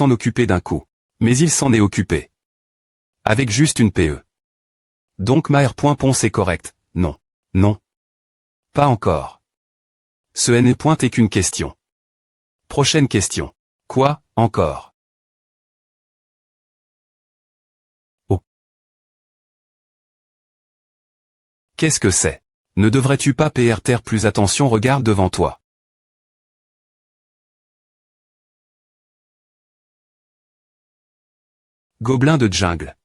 s'en occuper d'un coup. Mais il s'en est occupé. Avec juste une PE. Donc ma R.Ponce est correct. Non. Non. Pas encore. Ce N est qu'une question. Prochaine question. Quoi, encore? Oh. Qu'est-ce que c'est? Ne devrais-tu pas faire plus attention? Regarde devant toi. Gobelin de jungle.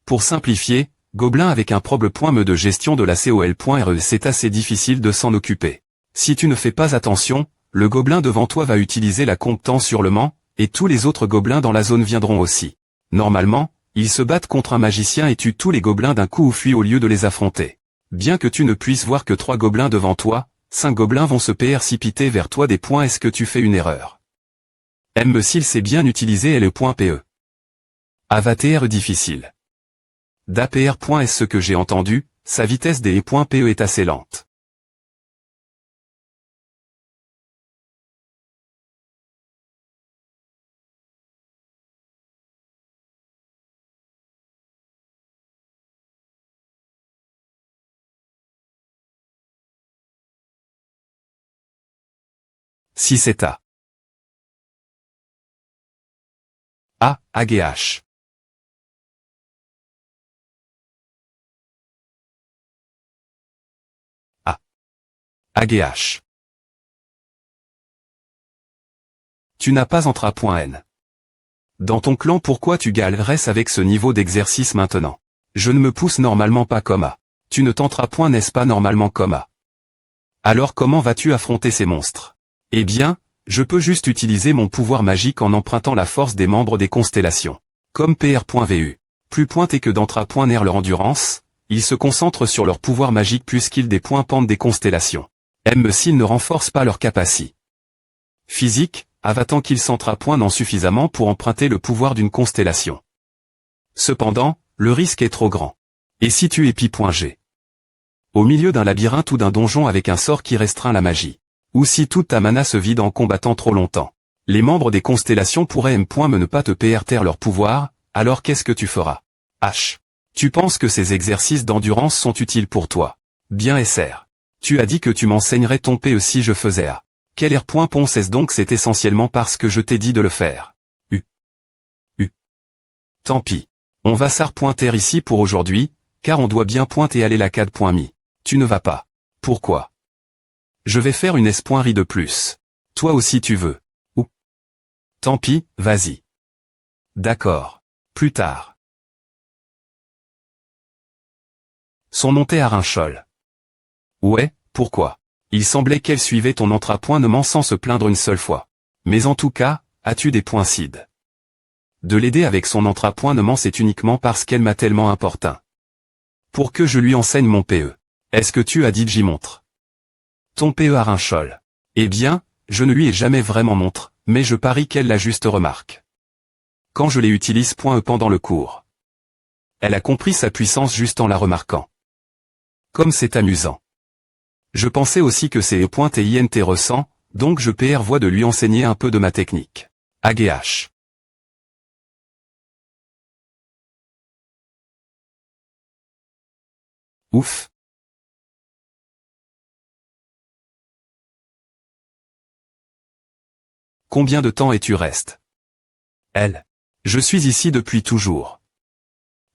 Pour simplifier, gobelin avec un problème de gestion de la COL.RE, c'est assez difficile de s'en occuper. Si tu ne fais pas attention, le gobelin devant toi va utiliser la compétence sur le Mans, et tous les autres gobelins dans la zone viendront aussi. Normalement, ils se battent contre un magicien et tuent tous les gobelins d'un coup ou fuient au lieu de les affronter. Bien que tu ne puisses voir que 3 gobelins devant toi, 5 gobelins vont se précipiter vers toi des points. Est-ce que tu fais une erreur? M. S'il sait bien utiliser le.PE. AVATR difficile. d'APR. Est-ce que j'ai entendu, sa vitesse des .PE est assez lente. Si c'est AGH. AGH. Tu n'as pas entré à .N. Dans ton clan, pourquoi tu galéresses avec ce niveau d'exercice maintenant? Je ne me pousse normalement pas comme A. Tu ne tenteras point, n'est-ce pas, normalement comme A? Alors comment vas-tu affronter ces monstres? Eh bien, je peux juste utiliser mon pouvoir magique en empruntant la force des membres des constellations. Comme PR.VU. Plus pointé que d'entra.NR leur endurance, ils se concentrent sur leur pouvoir magique plus qu'ils des points pendent des constellations. M. S'ils ne renforcent pas leur capacité physique, avant qu'ils s'entra.Nent suffisamment pour emprunter le pouvoir d'une constellation. Cependant, le risque est trop grand. Et si tu es Pi.G au milieu d'un labyrinthe ou d'un donjon avec un sort qui restreint la magie, ou si toute ta mana se vide en combattant trop longtemps, les membres des constellations pourraient ne pas te taire leur pouvoir, alors qu'est-ce que tu feras? H. Tu penses que ces exercices d'endurance sont utiles pour toi? Bien SR. Tu as dit que tu m'enseignerais ton PE si je faisais A. Quel R.Ponce est-ce donc? C'est essentiellement parce que je t'ai dit de le faire. Tant pis. On va s'arrêter ici pour aujourd'hui, car on doit bien pointer aller la CAD.me. Tu ne vas pas. Pourquoi? Je vais faire une S.ri de plus. Toi aussi tu veux. Ou. Tant pis, vas-y. D'accord. Plus tard. Son montée à Rinchol. Ouais, pourquoi? Il semblait qu'elle suivait ton entra.nement sans se plaindre une seule fois. Mais en tout cas, as-tu des points Cid? De l'aider avec son entra.nement, c'est uniquement parce qu'elle m'a tellement importun. Pour que je lui enseigne mon PE. Est-ce que tu as dit j'y montre? Ton PE à Rinchol. Eh bien, je ne lui ai jamais vraiment montré, mais je parie qu'elle l'a juste remarque. Quand je les utilise .E pendant le cours. Elle a compris sa puissance juste en la remarquant. Comme c'est amusant. Je pensais aussi que c'est E.INT ressent, donc je voie de lui enseigner un peu de ma technique. AGH. Ouf. Combien de temps es-tu restes? Elle. Je suis ici depuis toujours.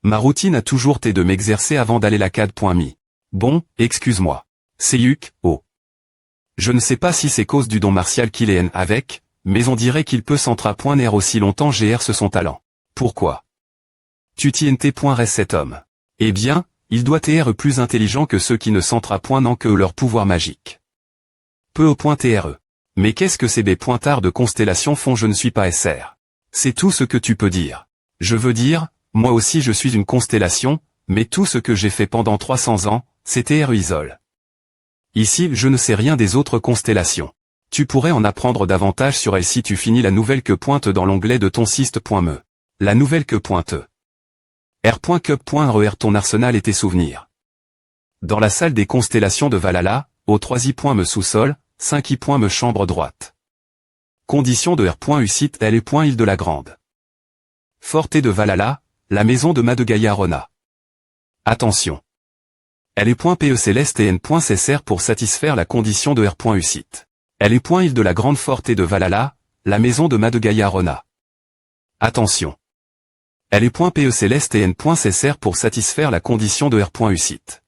Ma routine a toujours été de m'exercer avant d'aller la CAD.me. Bon, excuse-moi. C'est Yuk, oh. Je ne sais pas si c'est cause du don martial qu'il est avec, mais on dirait qu'il peut s'entra.NR aussi longtemps GR son talent. Pourquoi? Tu TNT.RS cet homme. Eh bien, il doit être plus intelligent que ceux qui ne s'entra.Nent que leur pouvoir magique. Peu au point TRE. Mais qu'est-ce que ces pointards de constellation font? Je ne suis pas SR. C'est tout ce que tu peux dire. Je veux dire, moi aussi je suis une constellation, mais tout ce que j'ai fait pendant 300 ans, c'était TRE isole. Ici, je ne sais rien des autres constellations. Tu pourrais en apprendre davantage sur elle si tu finis la nouvelle que pointe dans l'onglet de ton siste.me. La nouvelle que pointe. R.Cup.RER ton arsenal et tes souvenirs. Dans la salle des constellations de Valhalla, au 3i.me sous-sol, 5i.me chambre droite. Condition de R.U site L.Île de la Grande. Forte de Valhalla, la maison de Madegaya Rona. Attention. L.PE Céleste et N.Cessr pour satisfaire la condition de R.U site. L.Île de la Grande Forte de Valhalla, la maison de Madegaya Rona. Attention. L.PE Céleste et N.Cessr pour satisfaire la condition de R.U site.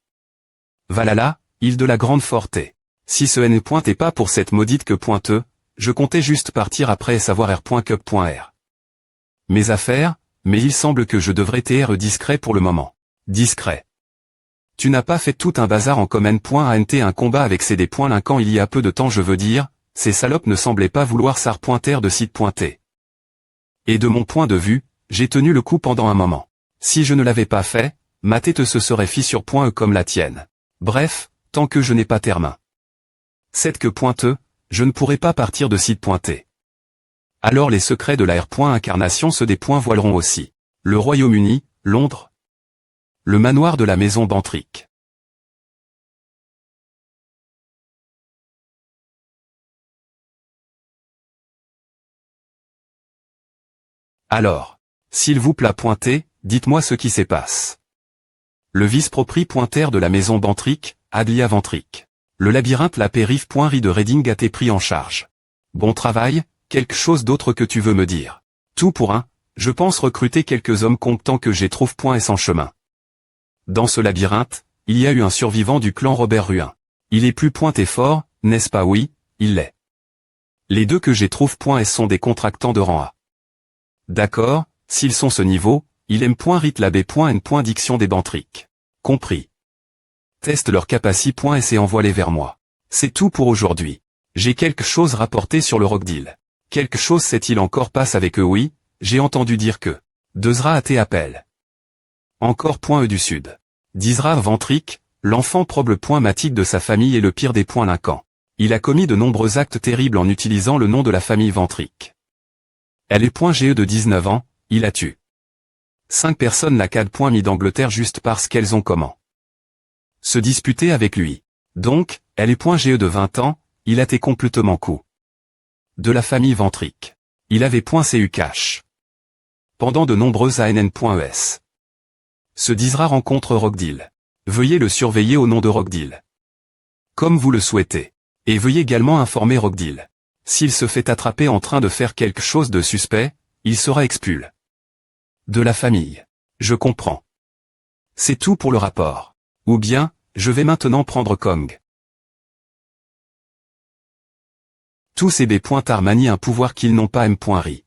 Valhalla, île de la Grande Forte. Si ce N est pas pour cette maudite que .E, je comptais juste partir après et savoir R.Cup.R. Mes affaires, mais il semble que je devrais être discret pour le moment. Discret. Tu n'as pas fait tout un bazar en comme N.ANT un combat avec CD. Lincan il y a peu de temps je veux dire, ces salopes ne semblaient pas vouloir s'ar.R de site.T. Et de mon point de vue, j'ai tenu le coup pendant un moment. Si je ne l'avais pas fait, ma tête se serait fie sur .E comme la tienne. Bref, tant que je n'ai pas termin. C'est que .E, je ne pourrai pas partir de site.T. Alors les secrets de la R.Incarnation se dévoileront aussi. Le Royaume-Uni, Londres. Le manoir de la maison Bantrick. Alors, s'il vous plaît .T, dites-moi ce qui se passe. Le vice-propriétaire de la maison Bantrick, Adlia Ventrick. Le labyrinthe la périph.ri de Reading a été pris en charge. Bon travail, quelque chose d'autre que tu veux me dire. Tout pour un, je pense recruter quelques hommes comptants que j'ai trouve .S en chemin. Dans ce labyrinthe, il y a eu un survivant du clan Robert Ruin. Il est plus et fort, n'est-ce pas? Oui, il l'est. Les deux que j'ai trouve .S sont des contractants de rang A. D'accord, s'ils sont ce niveau, il aime .Rit la B.N. Diction des Bantrick. Compris. Teste leur capacité.S et envoie-les vers moi. C'est tout pour aujourd'hui. J'ai quelque chose rapporté sur le Rockdeal. Quelque chose s'est-il encore passe avec eux? Oui, j'ai entendu dire que Dezra a été appel. Encore .E du Sud. Dizra Ventrick, l'enfant problématique de sa famille est le pire des Lincan. Il a commis de nombreux actes terribles en utilisant le nom de la famille Ventrick. Elle est .GE de 19 ans, il a tué 5 personnes la CAD. Mis d'Angleterre juste parce qu'elles ont comment se disputer avec lui. Donc, elle est .GE de 20 ans, il a été complètement coup. De la famille Ventrick. Il avait .CU cash. Pendant de nombreuses ANN.ES. Ce Dizra rencontre Rockdeal. Veuillez le surveiller au nom de Rockdeal. Comme vous le souhaitez. Et veuillez également informer Rockdeal. S'il se fait attraper en train de faire quelque chose de suspect, il sera expulsé. De la famille. Je comprends. C'est tout pour le rapport. Ou bien, je vais maintenant prendre Kong. Tous ces B.Tar manient un pouvoir qu'ils n'ont pas M.Ri.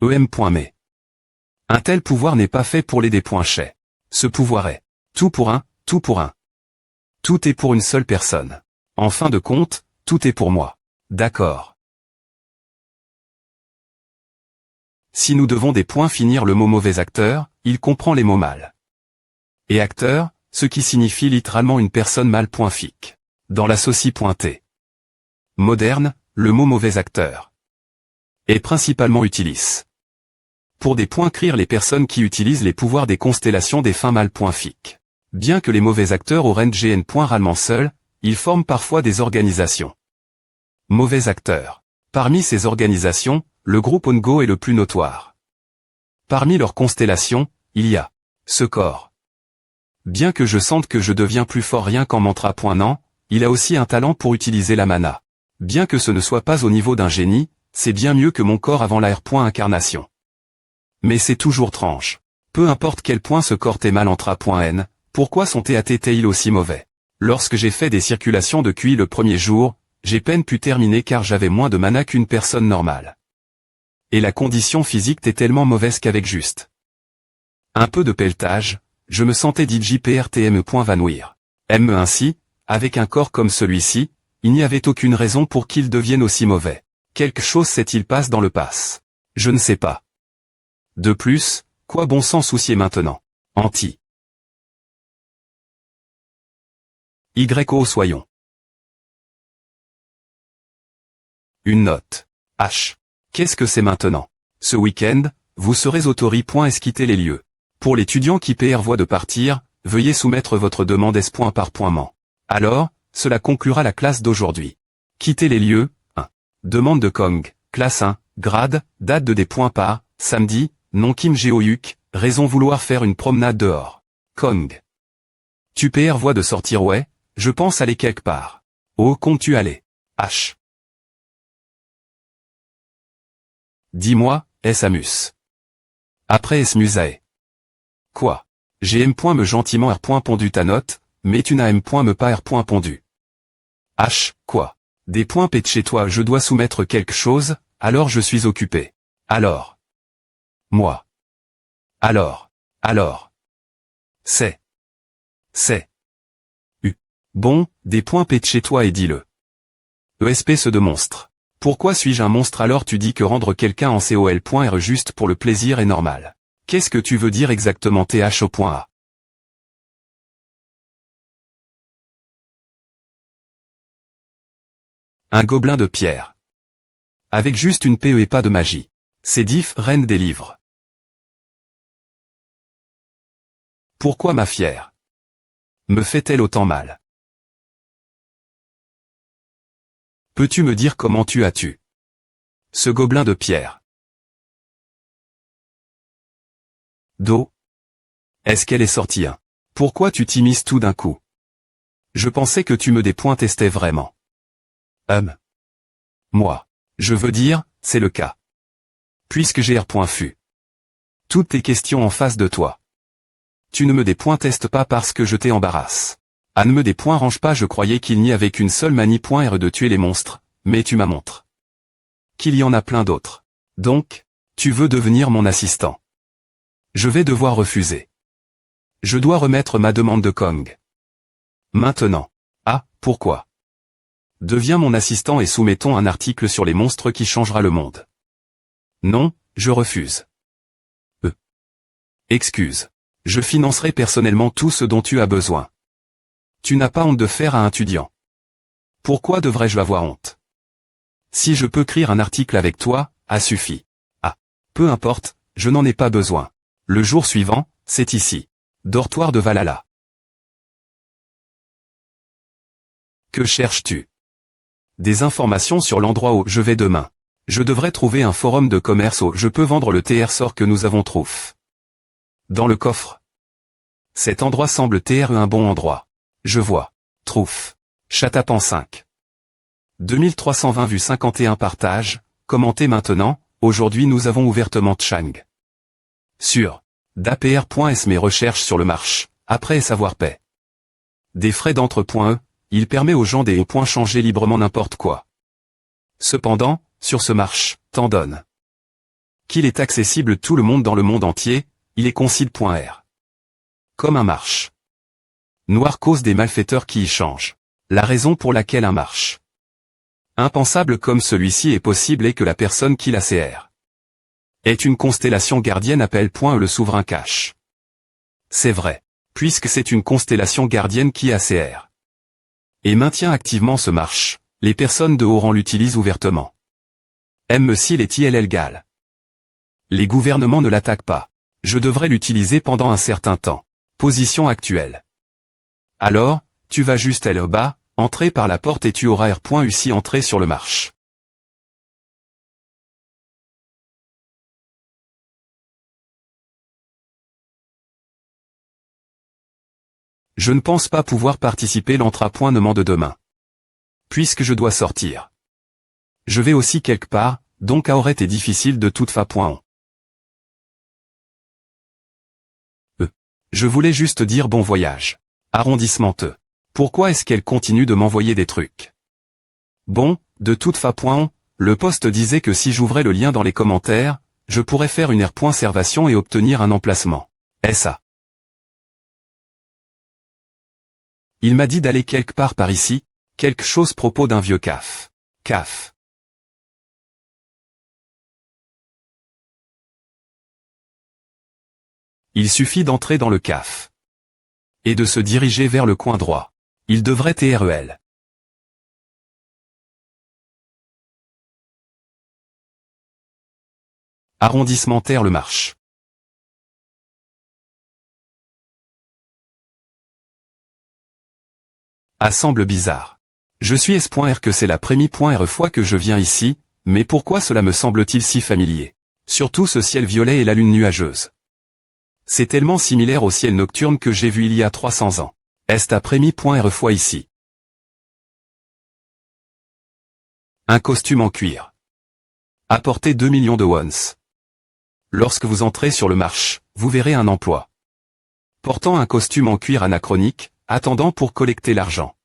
Mais. Un tel pouvoir n'est pas fait pour les D.Chais. Ce pouvoir est tout pour un, tout pour un. Tout est pour une seule personne. En fin de compte, tout est pour moi. D'accord. Si nous devons des points finir le mot mauvais acteur, il comprend les mots mal. Et acteur, ce qui signifie littéralement une personne mal .Fic. Dans la socie.T. Moderne, le mot mauvais acteur est principalement utilisé pour des points écrire les personnes qui utilisent les pouvoirs des constellations des fins mal .Fic. Bien que les mauvais acteurs auraient GN. Rarement seuls, ils forment parfois des organisations. Mauvais acteurs. Parmi ces organisations, le groupe Ongo est le plus notoire. Parmi leurs constellations, il y a ce corps. Bien que je sente que je deviens plus fort rien qu'en mantra. Non, il a aussi un talent pour utiliser la mana. Bien que ce ne soit pas au niveau d'un génie, c'est bien mieux que mon corps avant la R.Incarnation. Mais c'est toujours tranche. Peu importe quel point ce corps est mal en N, pourquoi son TAT-il aussi mauvais? Lorsque j'ai fait des circulations de QI le premier jour, j'ai peine pu terminer car j'avais moins de mana qu'une personne normale. Et la condition physique est tellement mauvaise qu'avec juste un peu de pelletage, je me sentais DJPRTM. Vanouir. Ainsi, avec un corps comme celui-ci, il n'y avait aucune raison pour qu'il devienne aussi mauvais. Quelque chose s'est-il passe dans le pass? Je ne sais pas. De plus, quoi bon s'en soucier maintenant? Anti. YO soyons. Une note. H. Qu'est-ce que c'est maintenant? Ce week-end, vous serez autori.s quitter les lieux. Pour l'étudiant qui voit de partir, veuillez soumettre votre demande S. Par point. Alors, cela conclura la classe d'aujourd'hui. Quitter les lieux, 1. Demande de Kong, classe 1, grade, date de des points par, samedi, nom Kim Jeoyuk, raison vouloir faire une promenade dehors. Kong. Tu PR voie de sortir ouais, je pense aller quelque part. Oh comptes-tu aller? H. Dis-moi, est-ce Amus? Après est-ce Musae? Quoi? J'ai M. me gentiment R. pondu ta note, mais tu n'as M. me pas R. pondu. H. Quoi? Des points P de chez toi je dois soumettre quelque chose, alors je suis occupé. Alors. Moi. Alors. C'est. Bon, des points P de chez toi et dis-le. ESP de monstre. Pourquoi suis-je un monstre alors tu dis que rendre quelqu'un en COL.R juste pour le plaisir est normal. Qu'est-ce que tu veux dire exactement TH au point A? Un gobelin de pierre. Avec juste une PE et pas de magie. C'est diff, reine des livres. Pourquoi ma fière? Me fait-elle autant mal? Peux-tu me dire comment tu as-tu? Ce gobelin de pierre. Do. Est-ce qu'elle est sortie hein? Pourquoi tu t'immises tout d'un coup? Je pensais que tu me dépointestais vraiment. Moi. Je veux dire, c'est le cas. Puisque j'ai R.fu. Toutes tes questions en face de toi. Tu ne me dépointestes pas parce que je t'embarrasse. À ne me range pas je croyais qu'il n'y avait qu'une seule manie.R de tuer les monstres, mais tu m'as montré qu'il y en a plein d'autres. Donc, tu veux devenir mon assistant. Je vais devoir refuser. Je dois remettre ma demande de Kong. Maintenant. Ah, pourquoi? Deviens mon assistant et soumettons un article sur les monstres qui changera le monde. Non, je refuse. Excuse. Je financerai personnellement tout ce dont tu as besoin. Tu n'as pas honte de faire à un étudiant. Pourquoi devrais-je avoir honte? Si je peux écrire un article avec toi, a suffi. Ah. Peu importe, je n'en ai pas besoin. Le jour suivant, c'est ici. Dortoir de Valhalla. Que cherches-tu? Des informations sur l'endroit où je vais demain. Je devrais trouver un forum de commerce où je peux vendre le TR sort que nous avons trouvé. Dans le coffre. Cet endroit semble TR un bon endroit. Je vois. Trouf. Chatapan 5. 2320 vues 51 partages, commentez maintenant, aujourd'hui nous avons ouvertement Chang. Sur d'APR.S mes recherches sur le marche, après savoir paix. Des frais d'entre.e, il permet aux gens des points changer librement n'importe quoi. Cependant, sur ce marche, t'en donne. Qu'il est accessible tout le monde dans le monde entier, il est concile.r. Comme un marche. Noir cause des malfaiteurs qui y changent. La raison pour laquelle un marche impensable comme celui-ci est possible est que la personne qui l'ACR est une constellation gardienne appelle le souverain cache. C'est vrai, puisque c'est une constellation gardienne qui ACR et maintient activement ce marche, les personnes de haut rang l'utilisent ouvertement. M s'il est ILL. Les gouvernements ne l'attaquent pas. Je devrais l'utiliser pendant un certain temps. Position actuelle. Alors, tu vas juste bas, entrer par la porte et tu auras R.U entrer sur le marche. Je ne pense pas pouvoir participer l'entrapoint de demain. Puisque je dois sortir. Je vais aussi quelque part, donc aurait été difficile de toute façon. Je voulais juste dire bon voyage. Arrondissement E. Pourquoi est-ce qu'elle continue de m'envoyer des trucs? Bon, de toute façon, le poste disait que si j'ouvrais le lien dans les commentaires, je pourrais faire une R.servation et obtenir un emplacement. Est-ce ça? Il m'a dit d'aller quelque part par ici, quelque chose propos d'un vieux CAF. CAF. Il suffit d'entrer dans le CAF. Et de se diriger vers le coin droit. Il devrait TREL. Arrondissement Terre le marche. Ah semble bizarre. Je suis S.R que c'est la première fois que je viens ici, Mais pourquoi cela me semble-t-il si familier? Surtout ce ciel violet et la lune nuageuse. C'est tellement similaire au ciel nocturne que j'ai vu il y a 300 ans. Est après-mi.re fois ici. Un costume en cuir. Apportez 2 millions de wons. Lorsque vous entrez sur le marché, vous verrez un emploi. Portant un costume en cuir anachronique, attendant pour collecter l'argent.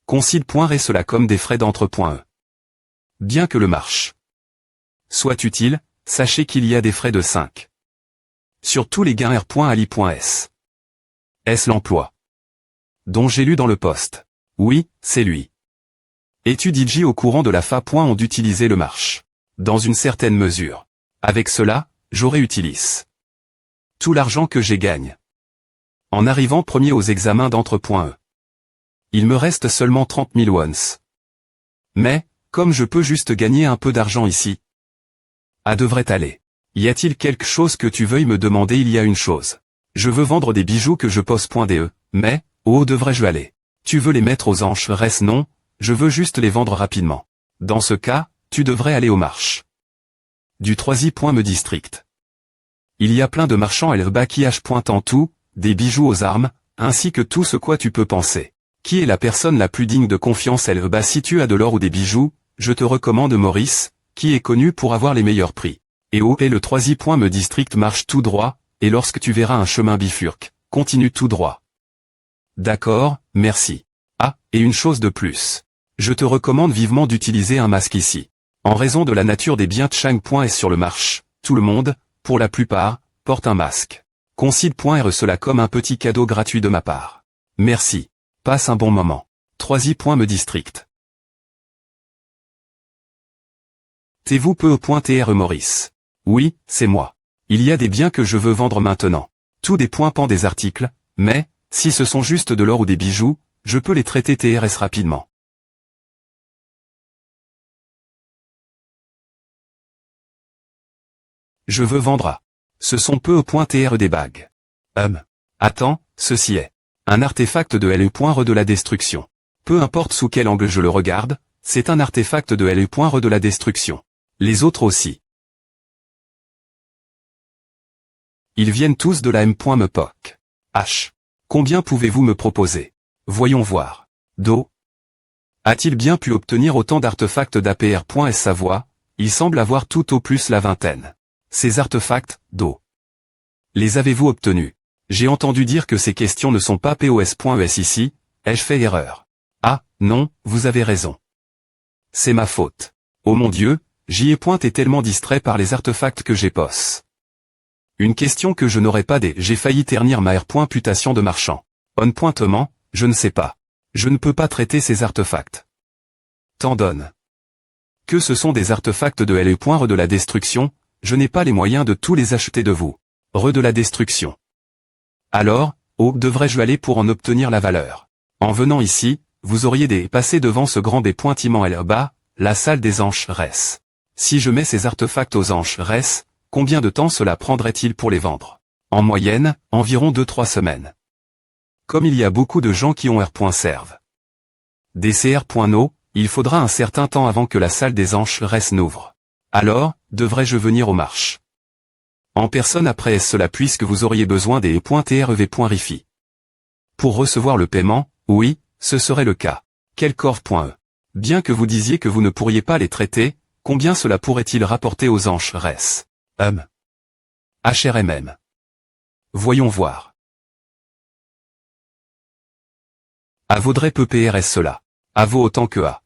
Consid.re cela comme des frais d'entre.e. Bien que le marché soit utile, sachez qu'il y a des frais de 5. Sur tous les gains R.ali.s. Est-ce l'emploi dont j'ai lu dans le poste? Oui, c'est lui. Études J au courant de la FA. Ont d'utiliser le marché. Dans une certaine mesure. Avec cela, j'aurai utilisé tout l'argent que j'ai gagne. En arrivant premier aux examens d'entre.e. Il me reste seulement 30 000 wons. Mais, comme je peux juste gagner un peu d'argent ici. Devrait aller. Y a-t-il quelque chose que tu veuilles me demander? Il y a une chose. Je veux vendre des bijoux que je pose.de, mais, où devrais-je aller? Tu veux les mettre aux enchères? Non, je veux juste les vendre rapidement. Dans ce cas, tu devrais aller au marché. Du me district. Il y a plein de marchands qui achètent tout, des bijoux aux armes, ainsi que tout ce quoi tu peux penser. Qui est la personne la plus digne de confiance? Si tu as de l'or ou des bijoux, je te recommande Maurice, qui est connu pour avoir les meilleurs prix. Et où est le me district? Marche tout droit, et lorsque tu verras un chemin bifurque, continue tout droit. D'accord, merci. Et une chose de plus. Je te recommande vivement d'utiliser un masque ici. En raison de la nature des biens Chang.s sur le marché, tout le monde, pour la plupart, porte un masque. Consid.re cela comme un petit cadeau gratuit de ma part. Merci. Passe un bon moment. me district. T'es-vous peu.tr Maurice? Oui, c'est moi. Il y a des biens que je veux vendre maintenant. Tout dépend des articles, mais, si ce sont juste de l'or ou des bijoux, je peux les traiter TRS rapidement. Je veux vendre à. Ce sont peu.tr des bagues. Attends, ceci est. Un artefact de LE.re de la destruction. Peu importe sous quel angle je le regarde, c'est un artefact de LE.re de la destruction. Les autres aussi. Ils viennent tous de la M.mepoc. Combien pouvez-vous me proposer? Voyons voir. A-t-il bien pu obtenir autant d'artefacts d'APR.s Savoie? Il semble avoir tout au plus la vingtaine. Ces artefacts, les avez-vous obtenus? J'ai entendu dire que ces questions ne sont pas POS.es ici, ai-je fait erreur? Non, vous avez raison. C'est ma faute. Oh mon Dieu, j'y ai pointé tellement distrait par les artefacts que j'ai posse. Une question que je n'aurais pas j'ai failli ternir ma R.putation de marchand. On.tement, je ne sais pas. Je ne peux pas traiter ces artefacts. T'en donne. Que ce sont des artefacts de LE.re de la destruction, je n'ai pas les moyens de tous les acheter de vous. De la destruction. Alors, devrais-je aller pour en obtenir la valeur? En venant ici, vous auriez passé devant ce grand B.iment L-bas, la salle des enchères. Si je mets ces artefacts aux enchères, combien de temps cela prendrait-il pour les vendre? En moyenne, environ 2-3 semaines. Comme il y a beaucoup de gens qui ont R.serve. Des CR.no, il faudra un certain temps avant que la salle des enchères n'ouvre. Alors, devrais-je venir au marché? En personne après cela puisque vous auriez besoin des .trev.rifi. Pour recevoir le paiement, oui, ce serait le cas. Quel corps.e. Bien que vous disiez que vous ne pourriez pas les traiter, combien cela pourrait-il rapporter aux enchères? HRMM. Voyons voir. Vaudrait peu PRS cela. Vaut autant que A.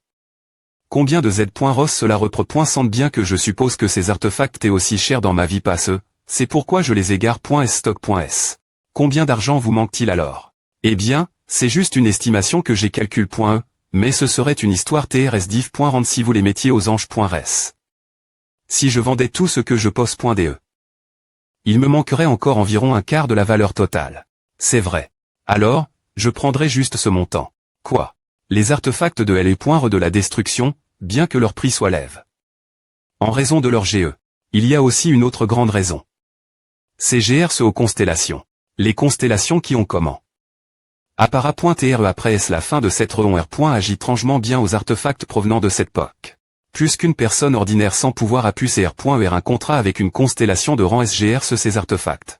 Combien de Z.ros cela représente bien que je suppose que ces artefacts étaient aussi chers dans ma vie passeux, c'est pourquoi je les égare. Stock.s. Combien d'argent vous manque-t-il alors? Eh bien, c'est juste une estimation que j'ai calcul.e, mais ce serait une histoire TRS-div.rand si vous les mettiez aux anges.res. Si je vendais tout ce que je pose.de. Il me manquerait encore environ un quart de la valeur totale. C'est vrai. Alors, je prendrais juste ce montant. Quoi? Les artefacts de LE.re de la destruction, bien que leur prix soit lève. En raison de leur GE. Il y a aussi une autre grande raison. C'est GRC aux constellations. Les constellations qui ont comment? Appara.tr après la fin de cette R.agit étrangement bien aux artefacts provenant de cette époque. Plus qu'une personne ordinaire sans pouvoir a pu CR.ER un contrat avec une constellation de rang SGR ces artefacts.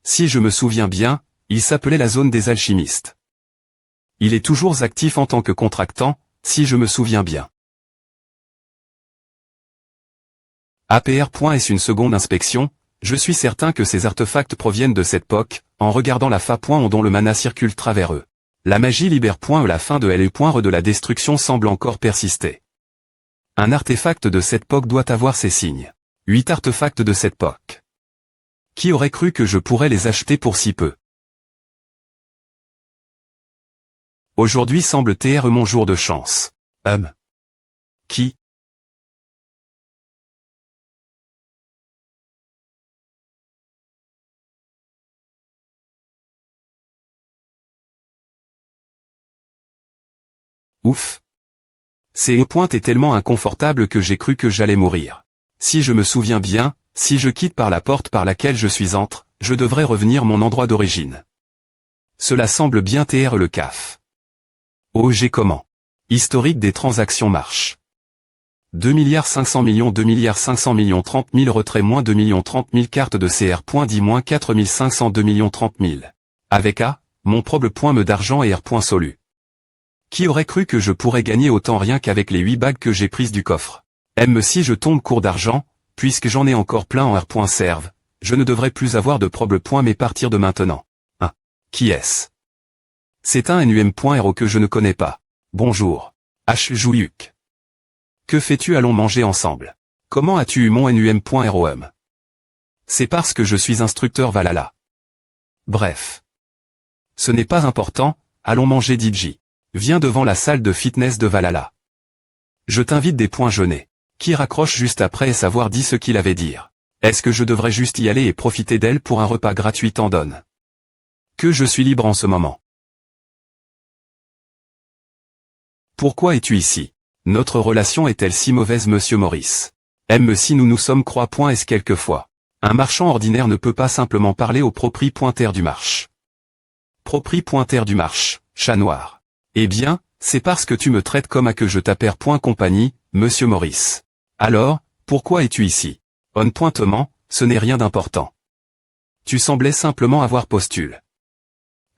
Si je me souviens bien, il s'appelait la zone des alchimistes. Il est toujours actif en tant que contractant, si je me souviens bien. APR. Est une seconde inspection, je suis certain que ces artefacts proviennent de cette époque, en regardant la fa. Dont le mana circule travers eux. La magie libère. La fin de LE. De la destruction semble encore persister. Un artefact de cette époque doit avoir ces signes. 8 artefacts de cette époque. Qui aurait cru que je pourrais les acheter pour si peu? Aujourd'hui semble TR mon jour de chance. Qui? Ouf. Ces points est tellement inconfortable que j'ai cru que j'allais mourir. Si je me souviens bien, si je quitte par la porte par laquelle je suis entré, je devrais revenir mon endroit d'origine. Cela semble bien TR le CAF. OG comment? Historique des transactions marche. 2 500 millions 2 500 millions 30 000 retrait moins 2 30 000 cartes de CR. Dit moins 4 500 2 30 000. Avec A, mon propre point me d'argent et R. Solu. Qui aurait cru que je pourrais gagner autant rien qu'avec les 8 bagues que j'ai prises du coffre? Si je tombe court d'argent, puisque j'en ai encore plein en R. Serve, je ne devrais plus avoir de probable point mais partir de maintenant. Qui est-ce? C'est un NUM.RO que je ne connais pas. Bonjour. H. Jouyuk. Que fais-tu? Allons manger ensemble. Comment as-tu eu mon NUM.ROM? C'est parce que je suis instructeur Valhalla. Bref. Ce n'est pas important, allons manger DJ. Viens devant la salle de fitness de Valhalla. Je t'invite des points jeûnés. Qui raccroche juste après et savoir dit ce qu'il avait dire. Est-ce que je devrais juste y aller et profiter d'elle pour un repas gratuit? T'en donne. Que je suis libre en ce moment. Pourquoi es-tu ici? Notre relation est-elle si mauvaise, monsieur Maurice? Si nous sommes croix. Est-ce quelquefois? Un marchand ordinaire ne peut pas simplement parler au propriétaire du marché. Propriétaire du marché, chat noir. Eh bien, c'est parce que tu me traites comme à que je t'appelle. Compagnie, monsieur Maurice. Alors, pourquoi es-tu ici? Pointement, ce n'est rien d'important. Tu semblais simplement avoir postule.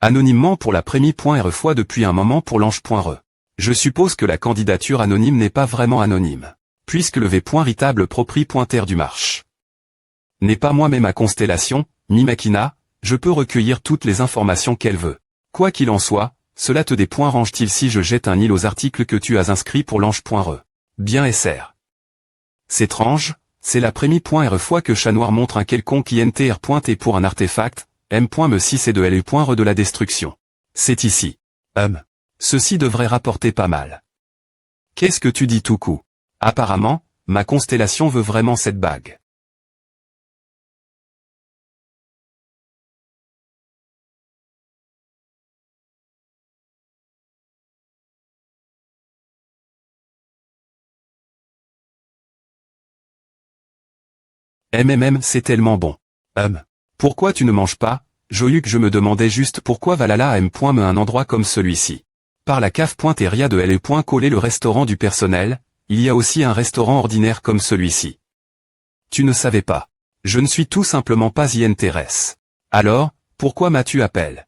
Anonymement pour la première fois depuis un moment pour l'ange.re. Je suppose que la candidature anonyme n'est pas vraiment anonyme. Puisque le V.Ritable propriétaire du marché n'est pas moi-même à Constellation, ni Machina, je peux recueillir toutes les informations qu'elle veut. Quoi qu'il en soit, cela te range-t-il si je jette un île aux articles que tu as inscrits pour l'ange.re? Bien SR. C'est étrange, c'est la première fois que Chat Noir montre un quelconque INTR. Et pour un artefact, M.6 et de LE. De la destruction. C'est ici. Ceci devrait rapporter pas mal. Qu'est-ce que tu dis tout coup? Apparemment, ma constellation veut vraiment cette bague. C'est tellement bon. Pourquoi tu ne manges pas, Joyuk? Je me demandais juste pourquoi Valhalla a me un endroit comme celui-ci. Par la cave. Et Ria de LE. Collé le restaurant du personnel, il y a aussi un restaurant ordinaire comme celui-ci. Tu ne savais pas. Je ne suis tout simplement pas y intéresse. Alors, pourquoi m'as-tu appelé?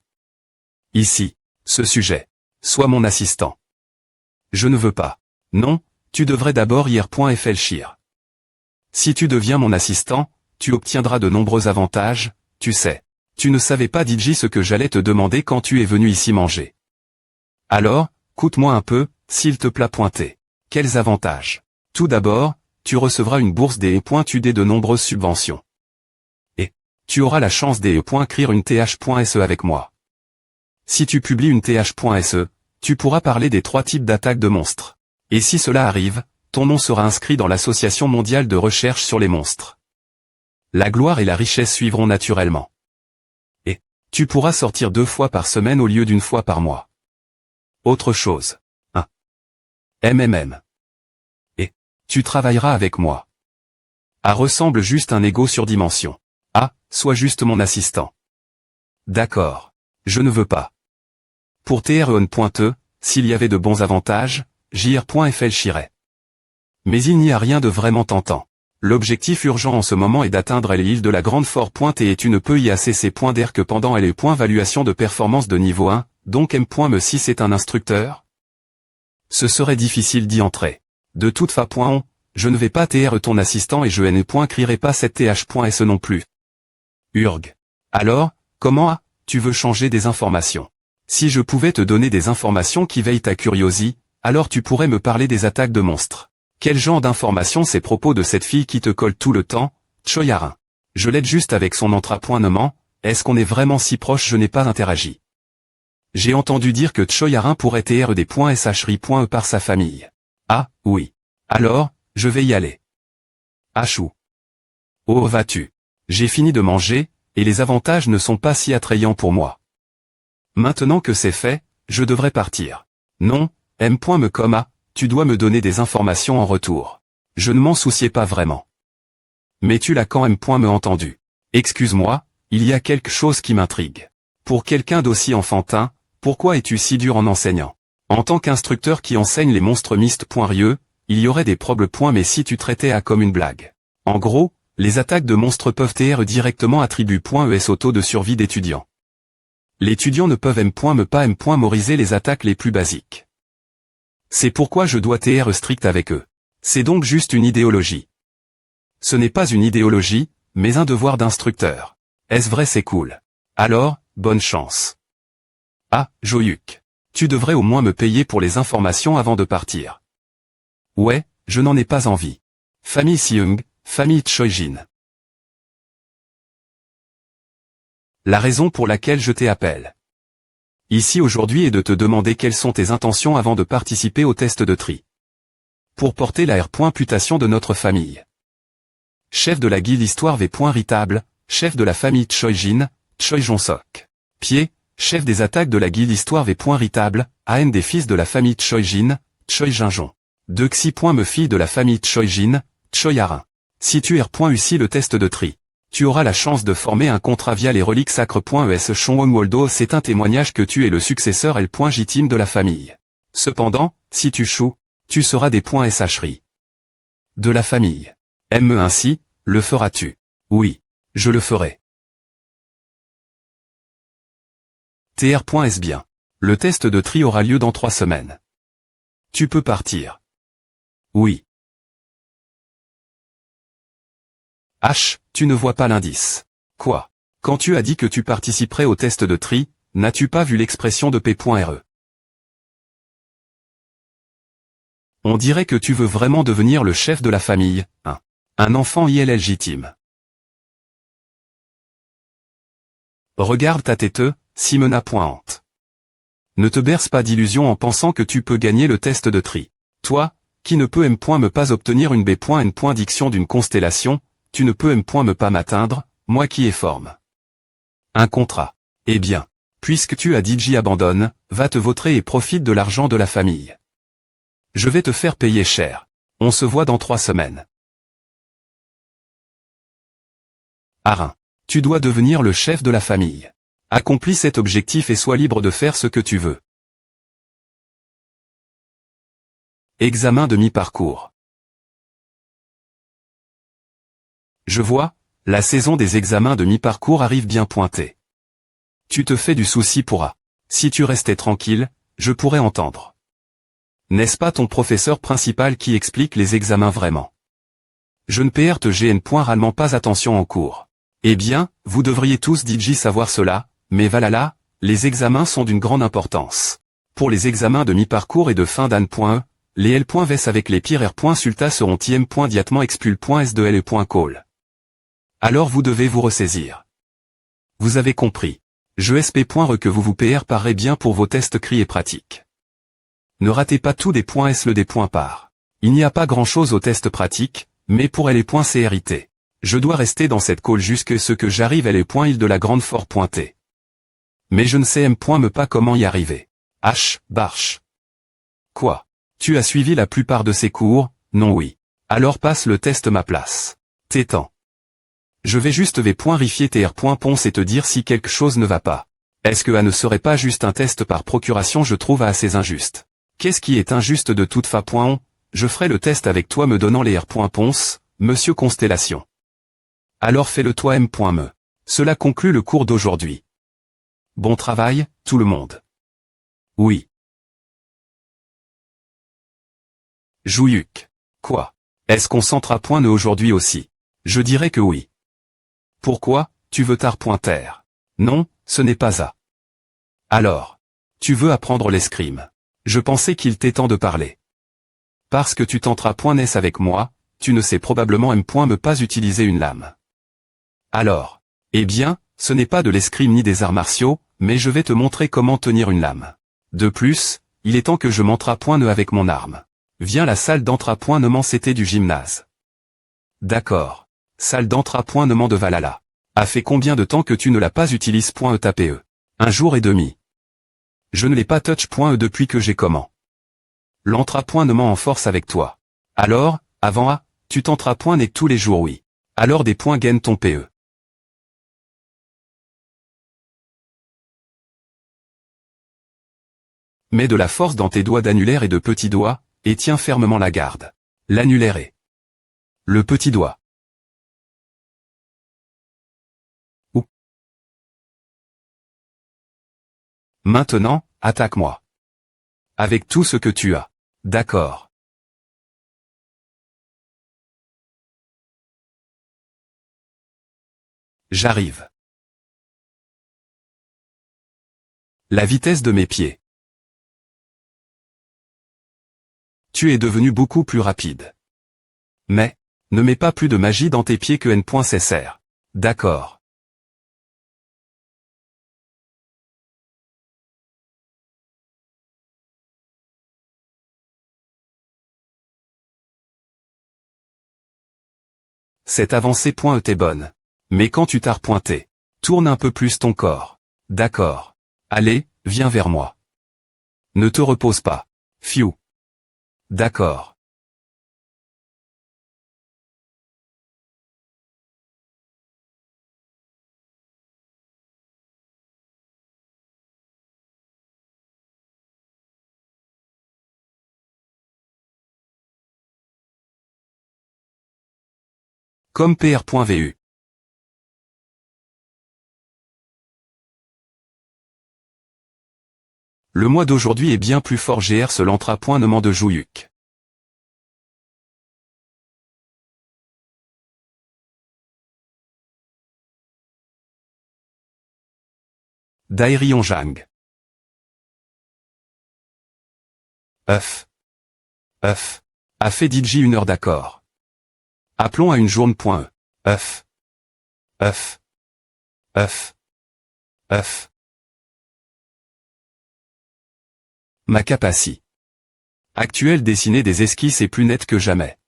Ici. Ce sujet. Sois mon assistant. Je ne veux pas. Non, tu devrais d'abord y réfléchir. Si tu deviens mon assistant, tu obtiendras de nombreux avantages, tu sais. Tu ne savais pas DJ ce que j'allais te demander quand tu es venu ici manger. Alors, coûte-moi un peu, s'il te plaît. Quels avantages? Tout d'abord, tu recevras une bourse des E.UD de nombreuses subventions. Et, tu auras la chance d'écrire une TH.SE avec moi. Si tu publies une TH.SE, tu pourras parler des 3 types d'attaques de monstres. Et si cela arrive, ton nom sera inscrit dans l'Association mondiale de recherche sur les monstres. La gloire et la richesse suivront naturellement. Et, tu pourras sortir 2 fois par semaine au lieu d'une fois par mois. Autre chose. Et, tu travailleras avec moi. A ressemble juste un ego sur dimension. Sois juste mon assistant. D'accord. Je ne veux pas. Pour TREON.E, s'il y avait de bons avantages, JR.FL chirait. Mais il n'y a rien de vraiment tentant. L'objectif urgent en ce moment est d'atteindre l'île de la Grande Fort Pointe et tu ne peux y assez points d'air que pendant les points valuation de performance de niveau 1, donc M.me si c'est un instructeur. Ce serait difficile d'y entrer. De toute façon, je ne vais pas TR ton assistant et je ne crierai pas cette TH.S non plus. Urg. Alors, comment tu veux changer des informations? Si je pouvais te donner des informations qui veillent ta curiosité, alors tu pourrais me parler des attaques de monstres. Quel genre d'informations ces propos de cette fille qui te colle tout le temps, Choyarin? Je l'aide juste avec son entrapointement, est-ce qu'on est vraiment si proche? Je n'ai pas interagi. J'ai entendu dire que Choyarin pourrait TR des points SHRI.E par sa famille. Ah, oui. Alors, je vais y aller. Achou. Oh vas-tu. J'ai fini de manger, et les avantages ne sont pas si attrayants pour moi. Maintenant que c'est fait, je devrais partir. Non, M.me tu dois me donner des informations en retour. Je ne m'en souciais pas vraiment. Mais tu l'as quand M.me entendu. Excuse-moi, il y a quelque chose qui m'intrigue. Pour quelqu'un d'aussi enfantin, pourquoi es-tu si dur en enseignant? En tant qu'instructeur qui enseigne les monstres mystes.rieux, il y aurait des problèmes mais si tu traitais comme une blague. En gros, les attaques de monstres peuvent TR directement attribuer.es au taux de survie d'étudiants. L'étudiant ne peuvent memoriser les attaques les plus basiques. C'est pourquoi je dois TR strict avec eux. C'est donc juste une idéologie. Ce n'est pas une idéologie, mais un devoir d'instructeur. Est-ce vrai? C'est cool. Alors, bonne chance. Ah, Joyuk. Tu devrais au moins me payer pour les informations avant de partir. Ouais, je n'en ai pas envie. Famille Seung, famille Choijin. La raison pour laquelle je t'appelle ici aujourd'hui est de te demander quelles sont tes intentions avant de participer au test de tri. Pour porter la R.putation de notre famille. Chef de la guilde Histoire V.Ritable, chef de la famille Choijin, Choi Jong-sok. Pied, chef des attaques de la guilde Histoire V.Ritable, AN des fils de la famille Choijin, Choi Jinjon. De Xi.me fille de la famille Choijin, Choi Yarin. Si tu R.ussi le test de tri, tu auras la chance de former un contrat via les reliques sacres.es Shonwon Woldo. C'est un témoignage que tu es le successeur L.Jitime de la famille. Cependant, si tu choues, tu seras des points SHRI. De la famille. Aime ainsi, le feras-tu? Oui, je le ferai. TR.S bien. Le test de tri aura lieu dans 3 semaines. Tu peux partir. Oui. H, tu ne vois pas l'indice. Quoi? Quand tu as dit que tu participerais au test de tri, n'as-tu pas vu l'expression de P.re? On dirait que tu veux vraiment devenir le chef de la famille, hein. Un enfant ILL légitime. Regarde ta tête, Simona.ante. Ne te berce pas d'illusions en pensant que tu peux gagner le test de tri. Toi, qui ne peux me pas obtenir une B.N. diction d'une constellation, tu ne peux me pas m'atteindre, moi qui ai forme. Un contrat. Eh bien, puisque tu as dit abandonne, va te vautrer et profite de l'argent de la famille. Je vais te faire payer cher. On se voit dans 3 semaines. Arin. Tu dois devenir le chef de la famille. Accomplis cet objectif et sois libre de faire ce que tu veux. Examen de mi-parcours. Je vois, la saison des examens de mi-parcours arrive bien pointée. Tu te fais du souci pour A. Si tu restais tranquille, je pourrais entendre. N'est-ce pas ton professeur principal qui explique les examens vraiment? Je ne rarement pas attention en cours. Eh bien, vous devriez tous savoir cela, mais valala, les examens sont d'une grande importance. Pour les examens de mi-parcours et de fin d'année.e, les L.ves avec les pires R.sulta seront im.diatement expul.s de L.call. Alors vous devez vous ressaisir. Vous avez compris. Je sp.re que vous parerez bien pour vos tests cris et pratiques. Ne ratez pas tout des points S le des points par. Il n'y a pas grand chose au test pratique, mais pour les points CRIT. Je dois rester dans cette call jusque ce que j'arrive à les points île de la grande fort pointée. Mais je ne sais me pas comment y arriver. H, barche. Quoi? Tu as suivi la plupart de ces cours? Non oui. Alors passe le test ma place. T'étends. Je vais juste vérifier tr.ponce et te dire si quelque chose ne va pas. Est-ce que A ne serait pas juste un test par procuration? Je trouve assez injuste. Qu'est-ce qui est injuste de toute façon? Je ferai le test avec toi me donnant les R.Ponce, Monsieur Constellation. Alors fais-le toi M.me. Cela conclut le cours d'aujourd'hui. Bon travail, tout le monde. Oui. Jouilluc. Quoi? Est-ce qu'on s'entra.ne aujourd'hui aussi? Je dirais que oui. Pourquoi, tu veux tar.terre? Non, ce n'est pas ça. Alors. Tu veux apprendre l'escrime. Je pensais qu'il t'est temps de parler. Parce que tu tenteras.nes avec moi, tu ne sais probablement M.me pas utiliser une lame. Alors. Eh bien, ce n'est pas de l'escrime ni des arts martiaux, mais je vais te montrer comment tenir une lame. De plus, il est temps que je m'entra.ne avec mon arme. Viens la salle d'entra.nement c'était du gymnase. D'accord. Salle d'entra.nement de Valhalla. A fait combien de temps que tu ne l'as pas utilisé.tape? Un jour et demi. Je ne l'ai pas touch.e depuis que j'ai comment. L'entra.nement en force avec toi. Alors, avant A, tu tenteras.ne tous les jours oui. Alors des points gagne ton PE. Mets de la force dans tes doigts d'annulaire et de petits doigts, et tiens fermement la garde. L'annulaire est le petit doigt. Ou. Maintenant, attaque-moi. Avec tout ce que tu as. D'accord. J'arrive. La vitesse de mes pieds. Tu es devenu beaucoup plus rapide. Mais, ne mets pas plus de magie dans tes pieds que N.cr. D'accord. Cette avancée.et bonne. Mais quand tu t'as repointé, tourne un peu plus ton corps. D'accord. Allez, viens vers moi. Ne te repose pas. Fiou. D'accord. Comme pr.vu. Le mois d'aujourd'hui est bien plus fort gr ce l'entra.nement de Jouilluc. Dairionjang. Œuf. Œuf. A fait DJ 1 heure d'accord. Appelons à une journée.e. Œuf. Œuf. Œuf. Œuf. Ma capacité actuelle dessiner des esquisses est plus nette que jamais.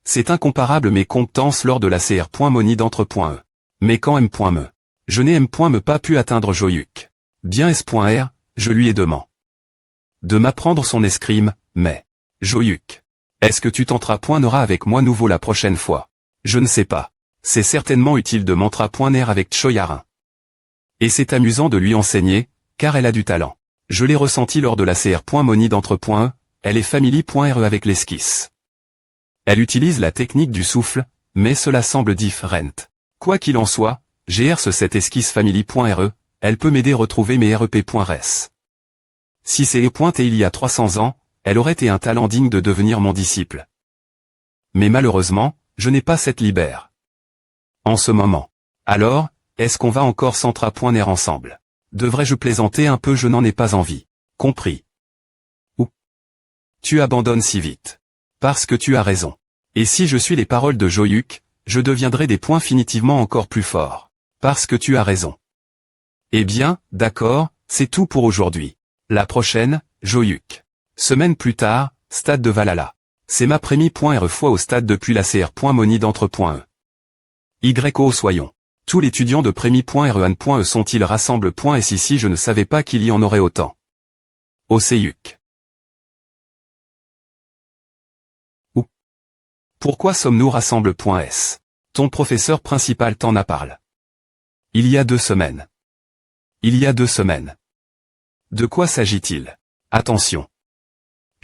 C'est incomparable mes compétences lors de la cr.moni d'entre.e. Mais quand M.me. Je n'ai M.me pas pu atteindre Jouilluc. Bien S.R, je lui ai demandé de m'apprendre son escrime, mais Jouilluc. Est-ce que tu tenteras.nera avec moi nouveau la prochaine fois? Je ne sais pas. C'est certainement utile de m'entra.ner avec Choyarin. Et c'est amusant de lui enseigner, car elle a du talent. Je l'ai ressenti lors de la cr.moni d'entre.e, elle est family.re avec l'esquisse. Elle utilise la technique du souffle, mais cela semble différent. Quoi qu'il en soit, gr cette esquisse family.re, elle peut m'aider à retrouver mes rep.res. Si c'est pointé il y a 300 ans, elle aurait été un talent digne de devenir mon disciple. Mais malheureusement, je n'ai pas cette libère. En ce moment. Alors, est-ce qu'on va encore s'entra.ner ensemble? Devrais-je plaisanter un peu? Je n'en ai pas envie. Compris. Ou. Tu abandonnes si vite. Parce que tu as raison. Et si je suis les paroles de Jouilluc, je deviendrai des points finitivement encore plus forts. Parce que tu as raison. Eh bien, d'accord, c'est tout pour aujourd'hui. La prochaine, Jouilluc. Semaine plus tard, stade de Valhalla. C'est ma prémie.re fois au stade depuis la cr.moni d'entre.e. YO soyons. Tous les étudiants de prémie.re sont-ils rassemble.s ici je ne savais pas qu'il y en aurait autant. Oceyuc. Ou. Pourquoi sommes-nous rassemble.s? Ton professeur principal t'en a parlé. Il y a 2 semaines. Il y a 2 semaines. De quoi s'agit-il? Attention.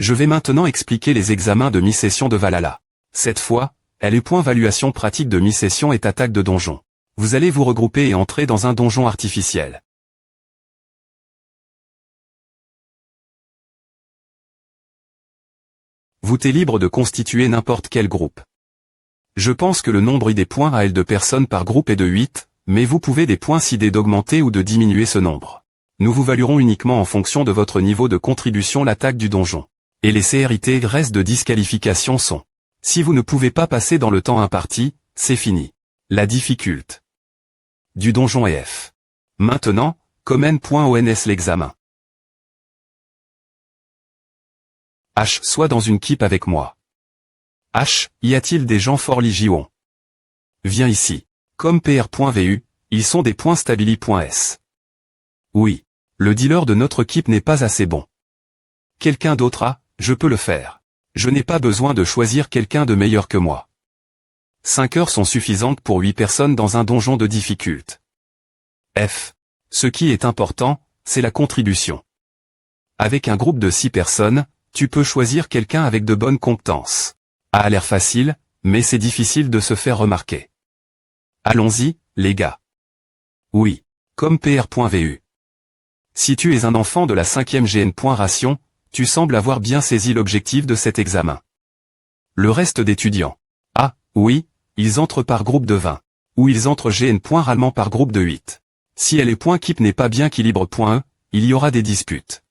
Je vais maintenant expliquer les examens de mi-session de Valhalla. Cette fois, elle est point valuation pratique de mi-session et attaque de donjon. Vous allez vous regrouper et entrer dans un donjon artificiel. Vous êtes libre de constituer n'importe quel groupe. Je pense que le nombre des points à L de personnes par groupe est de 8, mais vous pouvez des points décider d'augmenter ou de diminuer ce nombre. Nous vous valuerons uniquement en fonction de votre niveau de contribution l'attaque du donjon. Et les CRIT restes de disqualification sont. Si vous ne pouvez pas passer dans le temps imparti, c'est fini. La difficulté du donjon est F. Maintenant, comme N.ONS l'examen. H. Sois dans une équipe avec moi. H. Y a-t-il des gens fort ligion? Viens ici. Comme PR.VU, ils sont des points stabili.S. Oui. Le dealer de notre équipe n'est pas assez bon. Quelqu'un d'autre a, je peux le faire. Je n'ai pas besoin de choisir quelqu'un de meilleur que moi. 5 heures sont suffisantes pour 8 personnes dans un donjon de difficulté. F. Ce qui est important, c'est la contribution. Avec un groupe de 6 personnes, tu peux choisir quelqu'un avec de bonnes compétences. A l'air facile, mais c'est difficile de se faire remarquer. Allons-y, les gars. Oui. Comme PR.VU. Si tu es un enfant de la 5e GN.ration, tu sembles avoir bien saisi l'objectif de cet examen. Le reste d'étudiants. Ah, oui, ils entrent par groupe de 20. Ou ils entrent GN.ralement par groupe de 8. Si elle est .keep n'est pas bien équilibre.e, il y aura des disputes.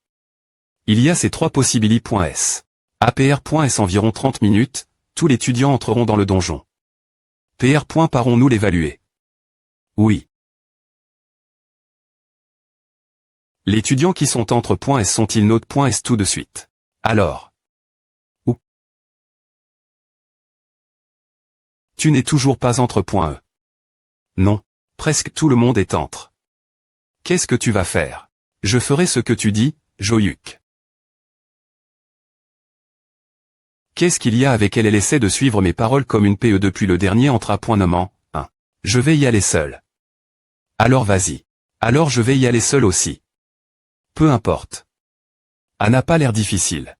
Il y a ces 3 possibilités.s. APR.s environ 30 minutes, tous les étudiants entreront dans le donjon. PR. Parons-nous l'évaluer? Oui. Les étudiants qui sont entre .s sont-ils note.s tout de suite? Alors. Où? Tu n'es toujours pas entre .e. Non. Presque tout le monde est entre. Qu'est-ce que tu vas faire? Je ferai ce que tu dis, Joyuk. Qu'est-ce qu'il y a avec elle? Elle essaie de suivre mes paroles comme une PE depuis le dernier entre à nommant, 1. Je vais y aller seul. Alors vas-y. Alors je vais y aller seul aussi. Peu importe. A n'a pas l'air difficile.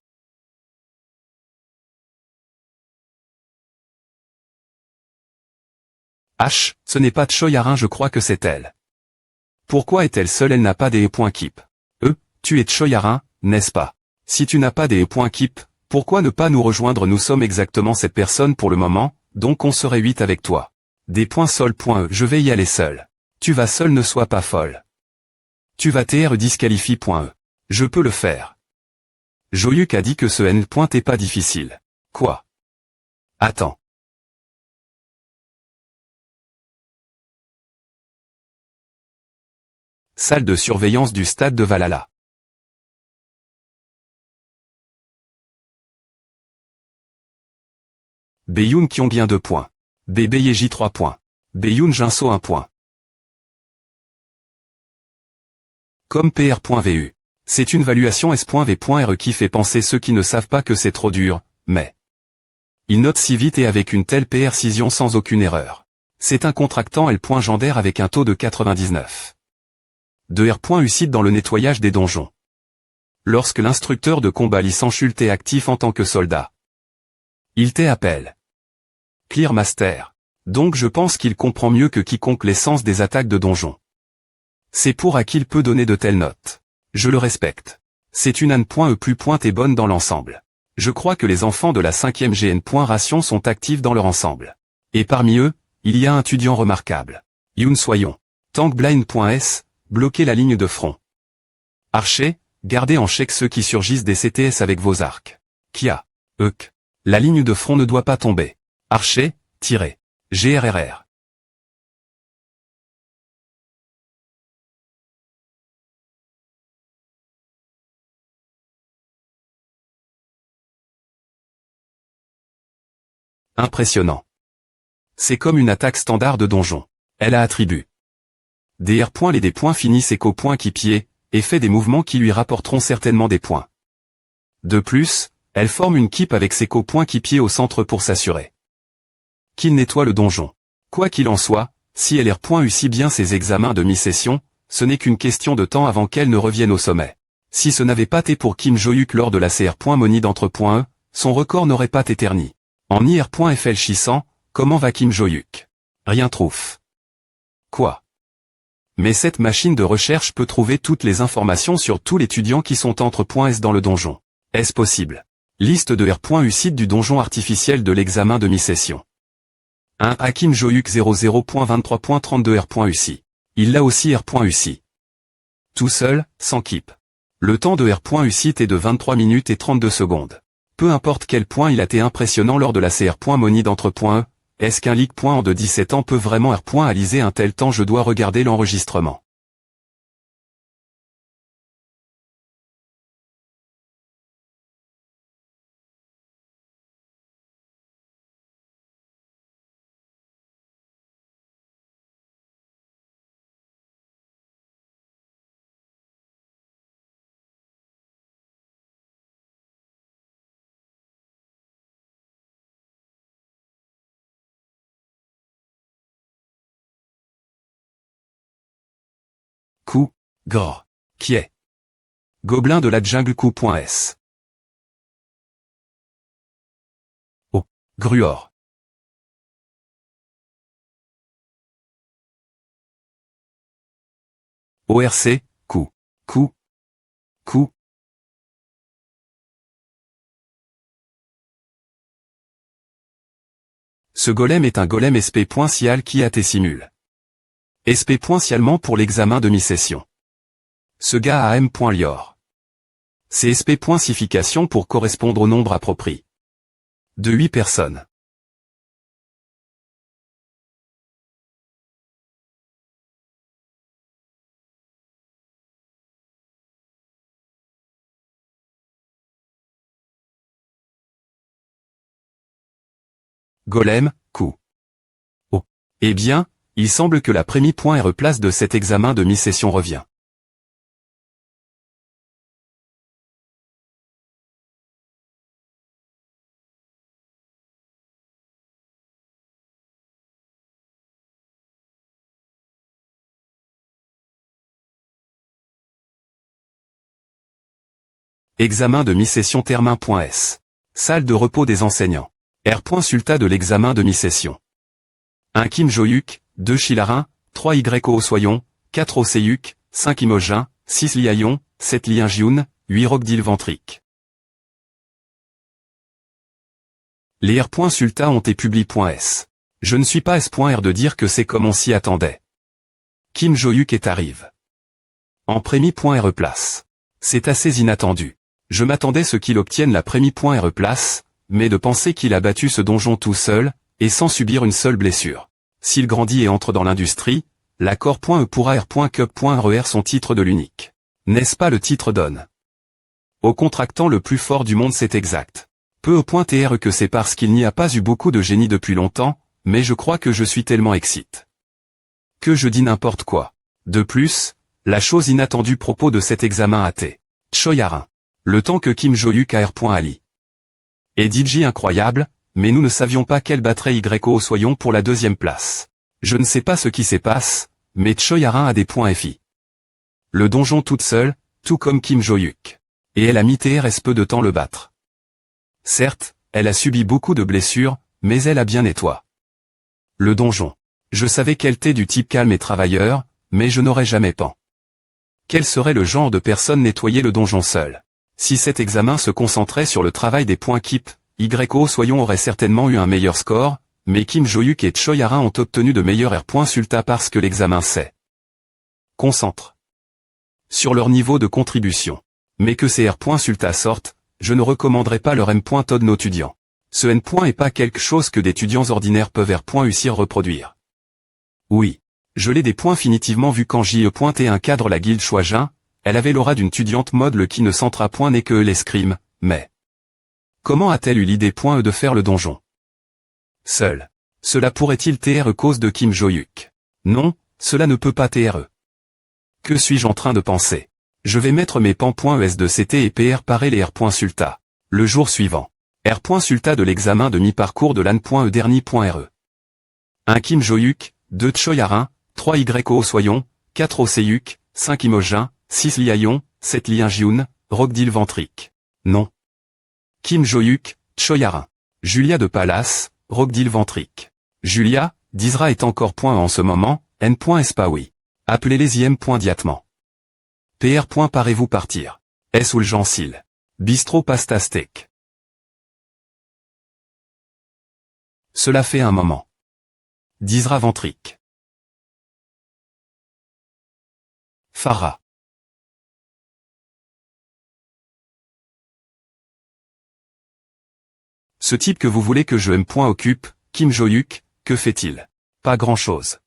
H, ce n'est pas Choyarin, je crois que c'est elle. Pourquoi est-elle seule? Elle n'a pas des points keep. Tu es Choyarin, n'est-ce pas? Si tu n'as pas des points keep, pourquoi ne pas nous rejoindre? Nous sommes exactement cette personne pour le moment, donc on serait 8 avec toi. Des points sol.e, je vais y aller seul. Tu vas seul, ne sois pas folle. Tu vas TR disqualifie.e. Je peux le faire. Joyuk a dit que ce N. est pas difficile. Quoi? Attends. Salle de surveillance du stade de Valhalla. Bayoun Kyongbien 2 points. BBYJ 3 points. Bayoun Jinso 1 point. Comme PR.VU. C'est une valuation S.V.R qui fait penser ceux qui ne savent pas que c'est trop dur, mais il note si vite et avec une telle précision sans aucune erreur. C'est un contractant L.Gendaire avec un taux de 99. De R.Ucide dans le nettoyage des donjons. Lorsque l'instructeur de combat licence est actif en tant que soldat. Il t'appelle Clear Master. Donc je pense qu'il comprend mieux que quiconque l'essence des attaques de donjons. C'est pour à qui il peut donner de telles notes. Je le respecte. C'est une Anne.E plus pointe et bonne dans l'ensemble. Je crois que les enfants de la 5e GN.ration sont actifs dans leur ensemble. Et parmi eux, il y a un étudiant remarquable. Youn Soyon. Tankblind.s, bloquez la ligne de front. Archer, gardez en chèque ceux qui surgissent des CTS avec vos arcs. Kia. Euk. La ligne de front ne doit pas tomber. Archer, tirez. GRRR. Impressionnant. C'est comme une attaque standard de donjon. Elle a attribut. Des R. Les des points finissent éco point qui pied, et fait des mouvements qui lui rapporteront certainement des points. De plus, elle forme une keep avec ses copoints qui pied au centre pour s'assurer qu'il nettoie le donjon. Quoi qu'il en soit, si elle réussit bien ses examens de mi-session, ce n'est qu'une question de temps avant qu'elle ne revienne au sommet. Si ce n'avait pas été pour Kim Jo-hyuk lors de la CR.Moni d'entre.e, son record n'aurait pas été terni. En IR.FL 600, comment va Kim Jo-hyuk? Rien trouve. Quoi? Mais cette machine de recherche peut trouver toutes les informations sur tous les étudiants qui sont entre.s dans le donjon. Est-ce possible? Liste de R.U site du donjon artificiel de l'examen de mi-session. 1. À Kim Jo-hyuk 00.23.32 R.U. Il l'a aussi R.U. Tout seul, sans keep. Le temps de R.U site est de 23 minutes et 32 secondes. Peu importe quel point il a été impressionnant lors de la CR.Moni d'entre.e, est-ce qu'un leak en de 17 ans peut vraiment R.aliser un tel temps? Je dois regarder l'enregistrement. Coup, Gor. Qui est? Gobelin de la jungle Coup.s. Oh, Gruor. ORC, Coup. Coup. Coup. Ce golem est un golem SP.Cial qui a été simule. SP.Cialement pour l'examen de mi-session. Ce gars a M.Lior. C'est SP.Sification pour correspondre au nombre approprié. De 8 personnes. Golem, Coup. Oh. Eh bien, il semble que la Prémi.RE place de cet examen de mi-session revient. Examen de mi-session Termin.s. Salle de repos des enseignants. R.Sulta de l'examen de mi-session. 1 Kim Jo-hyuk, 2 Chilarin, 3 YO Soyon, 4 Oseyuk, 5 Imogen, 6 Liayon, 7 Lien Jiun, 8 Rogdil Ventric. Les R.Sulta ont été publiés.s. Je ne suis pas S.R de dire que c'est comme on s'y attendait. Kim Jo-hyuk est arrive. En Prémi.RE place. C'est assez inattendu. Je m'attendais ce qu'il obtienne la Prémi.RE place, mais de penser qu'il a battu ce donjon tout seul, et sans subir une seule blessure. S'il grandit et entre dans l'industrie, l'accord.e pourra R.Cup.RER son titre de l'unique. N'est-ce pas le titre donne? Au contractant le plus fort du monde c'est exact. Peu au point TR que c'est parce qu'il n'y a pas eu beaucoup de génie depuis longtemps, mais je crois que je suis tellement excité. Que je dis n'importe quoi. De plus, la chose inattendue propos de cet examen a été Choyarin. Le temps que Kim Jo-hyuk a R.Ali. Et DJ incroyable, mais nous ne savions pas quel battrait YO Soyon pour la deuxième place. Je ne sais pas ce qui se passe, mais Choyarin a des points FI. Le donjon toute seule, tout comme Kim Jo-hyuk. Et elle a mis TRS peu de temps le battre. Certes, elle a subi beaucoup de blessures, mais elle a bien nettoyé. Le donjon. Je savais qu'elle était du type calme et travailleur, mais je n'aurais jamais pensé. Quel serait le genre de personne nettoyer le donjon seul? Si cet examen se concentrait sur le travail des points keep, YO Soyon aurait certainement eu un meilleur score, mais Kim Jo-hyuk et Choyarin ont obtenu de meilleurs R.Sulta parce que l'examen s'est concentre sur leur niveau de contribution. Mais que ces R.Sulta sortent, je ne recommanderais pas leur M.Tod nos étudiants. Ce N. est pas quelque chose que des étudiants ordinaires peuvent R.réussir reproduire. Oui. Je l'ai des points finitivement vu quand j'y ai un cadre la guilde Choijin, elle avait l'aura d'une étudiante mode le qui ne centra point n'est que l'escrime, mais comment a-t-elle eu l'idée de faire le donjon seul? Cela pourrait-il TRE cause de Kim Jo-hyuk? Non, cela ne peut pas TRE. Que suis-je en train de penser? Je vais mettre mes pans.es de CT et PR parer les R.Sulta. Le jour suivant. R.Sulta de l'examen de mi-parcours de l'AN.E dernier.RE. 1 Kim Jo-hyuk, 2 Choyarin, 3 YO Soyon, 4 Oseyuk, 5 Imogen, 6 Liayon, Seth Liang-Hyun, Rokdil Ventric. Non. Kim Jo-yuk, Choyarin. Julia de Palace, Rokdil Ventric. Julia, Dizra est encore point en ce moment, N.est pas oui. Appelez-les IM. Diatement. PR. Parez-vous partir. S. Oulgencil. Bistro Pasta Steak. Cela fait un moment. Dizra Ventric. Farah. Ce type que vous voulez que je aime. Occupe, Kim Jo-yuk, que fait-il? Pas grand-chose.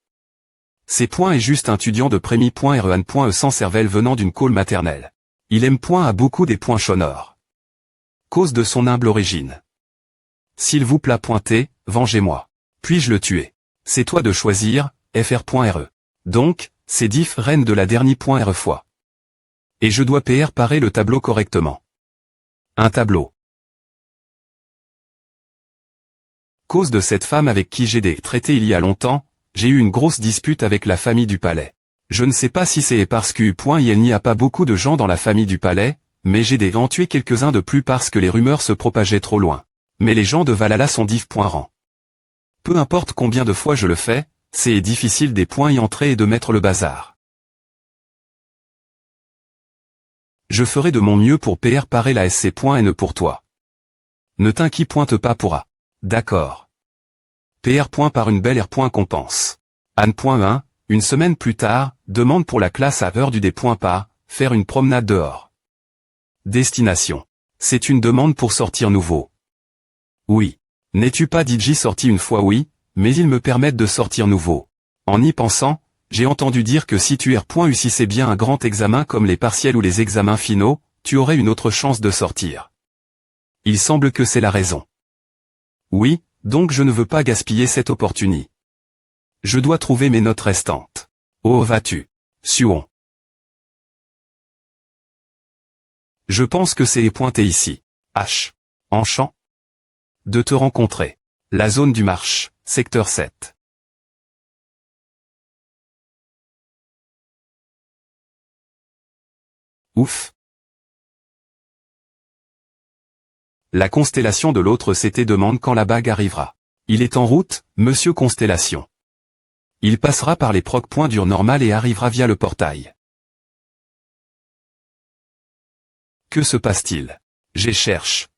C'est est juste un étudiant de prémi. REN. Sans cervelle venant d'une côle maternelle. Il aime à beaucoup des Chonor. Cause de son humble origine. S'il vous plaît pointer, vengez-moi. Puis-je le tuer? C'est toi de choisir, FR.RE. Donc, c'est diff reine de la dernière .RE fois. Et je dois parer le tableau correctement. Un tableau. Cause de cette femme avec qui j'ai traité il y a longtemps, j'ai eu une grosse dispute avec la famille du palais. Je ne sais pas si c'est parce qu'il n'y a pas beaucoup de gens dans la famille du palais, mais j'ai en tué quelques-uns de plus parce que les rumeurs se propageaient trop loin. Mais les gens de Valhalla sont diff.rang. Peu importe combien de fois je le fais, c'est difficile y entrer et de mettre le bazar. Je ferai de mon mieux pour parer la SC.N pour toi. Ne t'inquiète pas pourra. D'accord. PR. Par une belle R. Compense. Anne.1, une semaine plus tard, demande pour la classe à heure du D. Pas, faire une promenade dehors. Destination. C'est une demande pour sortir nouveau. Oui. N'es-tu pas DJ sorti une fois? Oui, mais ils me permettent de sortir nouveau. En y pensant, j'ai entendu dire que si tu réussissais bien un grand examen comme les partiels ou les examens finaux, tu aurais une autre chance de sortir. Il semble que c'est la raison. Oui, donc je ne veux pas gaspiller cette opportunité. Je dois trouver mes notes restantes. Oh vas-tu. Suon. Je pense que c'est pointé ici. H. Enchant. De te rencontrer. La zone du marche, secteur 7. Ouf. La constellation de l'autre CT demande quand la bague arrivera. Il est en route, monsieur Constellation. Il passera par les proc. Dur normal et arrivera via le portail. Que se passe-t-il? Je cherche.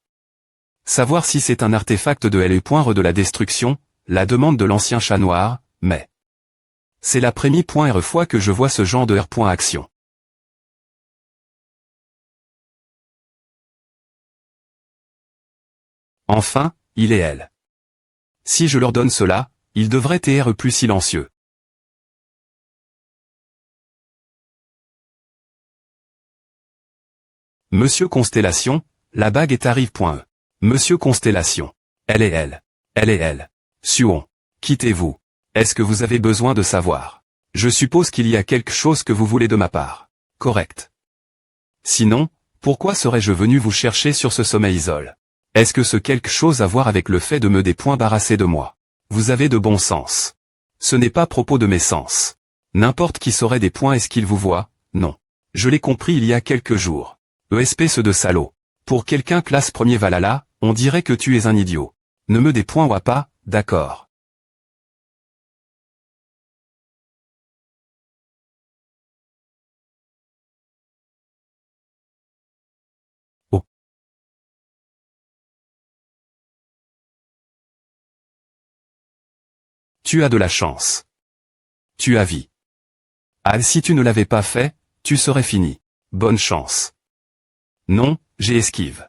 Savoir si c'est un artefact de LE.RE de la destruction, la demande de l'ancien chat noir, mais... C'est la première fois que je vois ce genre de R.action. Enfin, il et elle. Si je leur donne cela, ils devraient être plus silencieux. Monsieur Constellation, la bague est arrive.e. Monsieur Constellation. Elle et elle. Elle et elle. Suon. Quittez-vous. Est-ce que vous avez besoin de savoir? Je suppose qu'il y a quelque chose que vous voulez de ma part. Correct. Sinon, pourquoi serais-je venu vous chercher sur ce sommeil isole? Est-ce que ce quelque chose à voir avec le fait de me débarrasser de moi? Vous avez de bon sens. Ce n'est pas propos de mes sens. N'importe qui saurait des points est-ce qu'il vous voit? Non. Je l'ai compris il y a quelques jours. Espèce de salaud. Pour quelqu'un classe premier Valhalla, on dirait que tu es un idiot. Ne me dépoints pas, d'accord. Oh. Tu as de la chance. Tu as vie. Ah si tu ne l'avais pas fait, tu serais fini. Bonne chance. Non, j'ai esquive.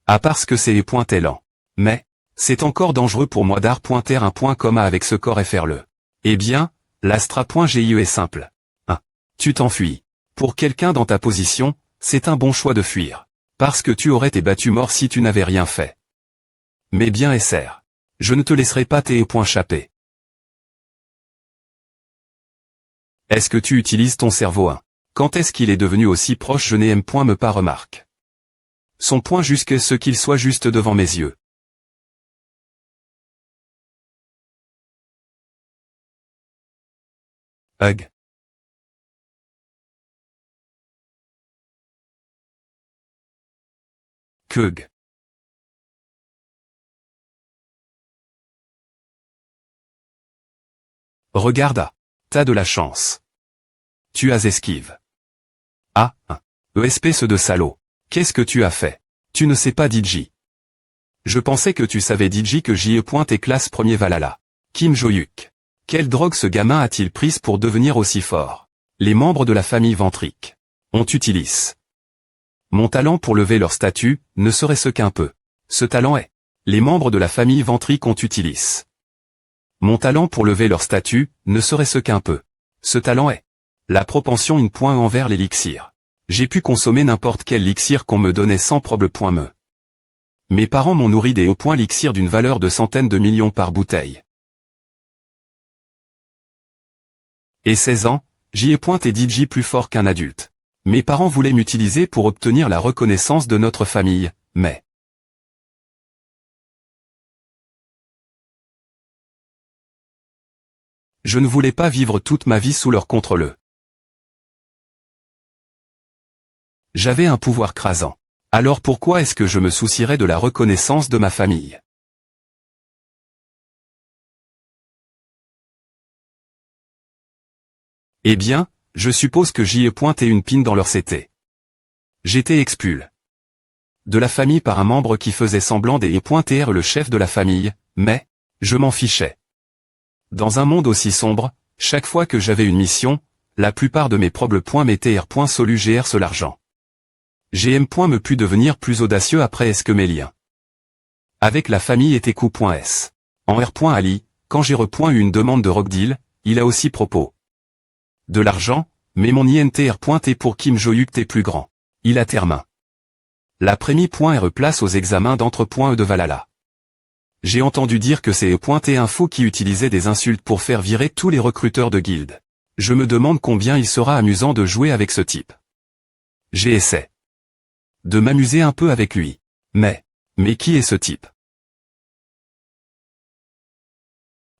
Ah parce que c'est les points lents. Mais, c'est encore dangereux pour moi d'art.ter un point commun avec ce corps FR-le. Eh bien, l'astra.GIE est simple. 1. Tu t'enfuis. Pour quelqu'un dans ta position, c'est un bon choix de fuir. Parce que tu aurais été battu mort si tu n'avais rien fait. Mais bien SR. Je ne te laisserai pas tes points chapper. Est-ce que tu utilises ton cerveau 1? Quand est-ce qu'il est devenu aussi proche? Je n'aime point me pas remarque. Son point jusqu'à ce qu'il soit juste devant mes yeux. Hug. Keug. Regarde à. T'as de la chance. Tu as esquive. Ah, espèce de salaud. Qu'est-ce que tu as fait? Tu ne sais pas DJ. Je pensais que tu savais DJ que J.E. est classe premier Valhalla. Kim Jo-yuk. Quelle drogue ce gamin a-t-il prise pour devenir aussi fort? Les membres de la famille Ventrique. On utilise. Mon talent pour lever leur statut, ne serait-ce qu'un peu. Ce talent est. Les membres de la famille Ventrique ont utilise. Mon talent pour lever leur statut, ne serait-ce qu'un peu. Ce talent est. La propension une point envers l'élixir. J'ai pu consommer n'importe quel élixir qu'on me donnait sans problème. Mes parents m'ont nourri des hauts points élixir d'une valeur de centaines de millions par bouteille. Et 16 ans, J.E. et DJ plus fort qu'un adulte. Mes parents voulaient m'utiliser pour obtenir la reconnaissance de notre famille, mais... Je ne voulais pas vivre toute ma vie sous leur contrôle. J'avais un pouvoir crasant. Alors pourquoi est-ce que je me soucierais de la reconnaissance de ma famille? Eh bien, je suppose que J.E. est une pine dans leur CT. J'étais expulsé de la famille par un membre qui faisait semblant d'être le chef de la famille, mais, je m'en fichais. Dans un monde aussi sombre, chaque fois que j'avais une mission, la plupart de mes problèmes m'étaient R. GR l'argent. GM. Me put devenir plus audacieux après est-ce que mes liens avec la famille étaient coup.s. En R. Ali, quand j'ai eu une demande de rock deal, il a aussi propos de l'argent, mais mon INTR. T pour Kim Jo-yuk t'es plus grand. Il a termin. La prémie.re place aux examens d'entre.e de Valhalla. J'ai entendu dire que c'est E.info qui utilisait des insultes pour faire virer tous les recruteurs de guildes. Je me demande combien il sera amusant de jouer avec ce type. J'essaie de m'amuser un peu avec lui. Mais qui est ce type?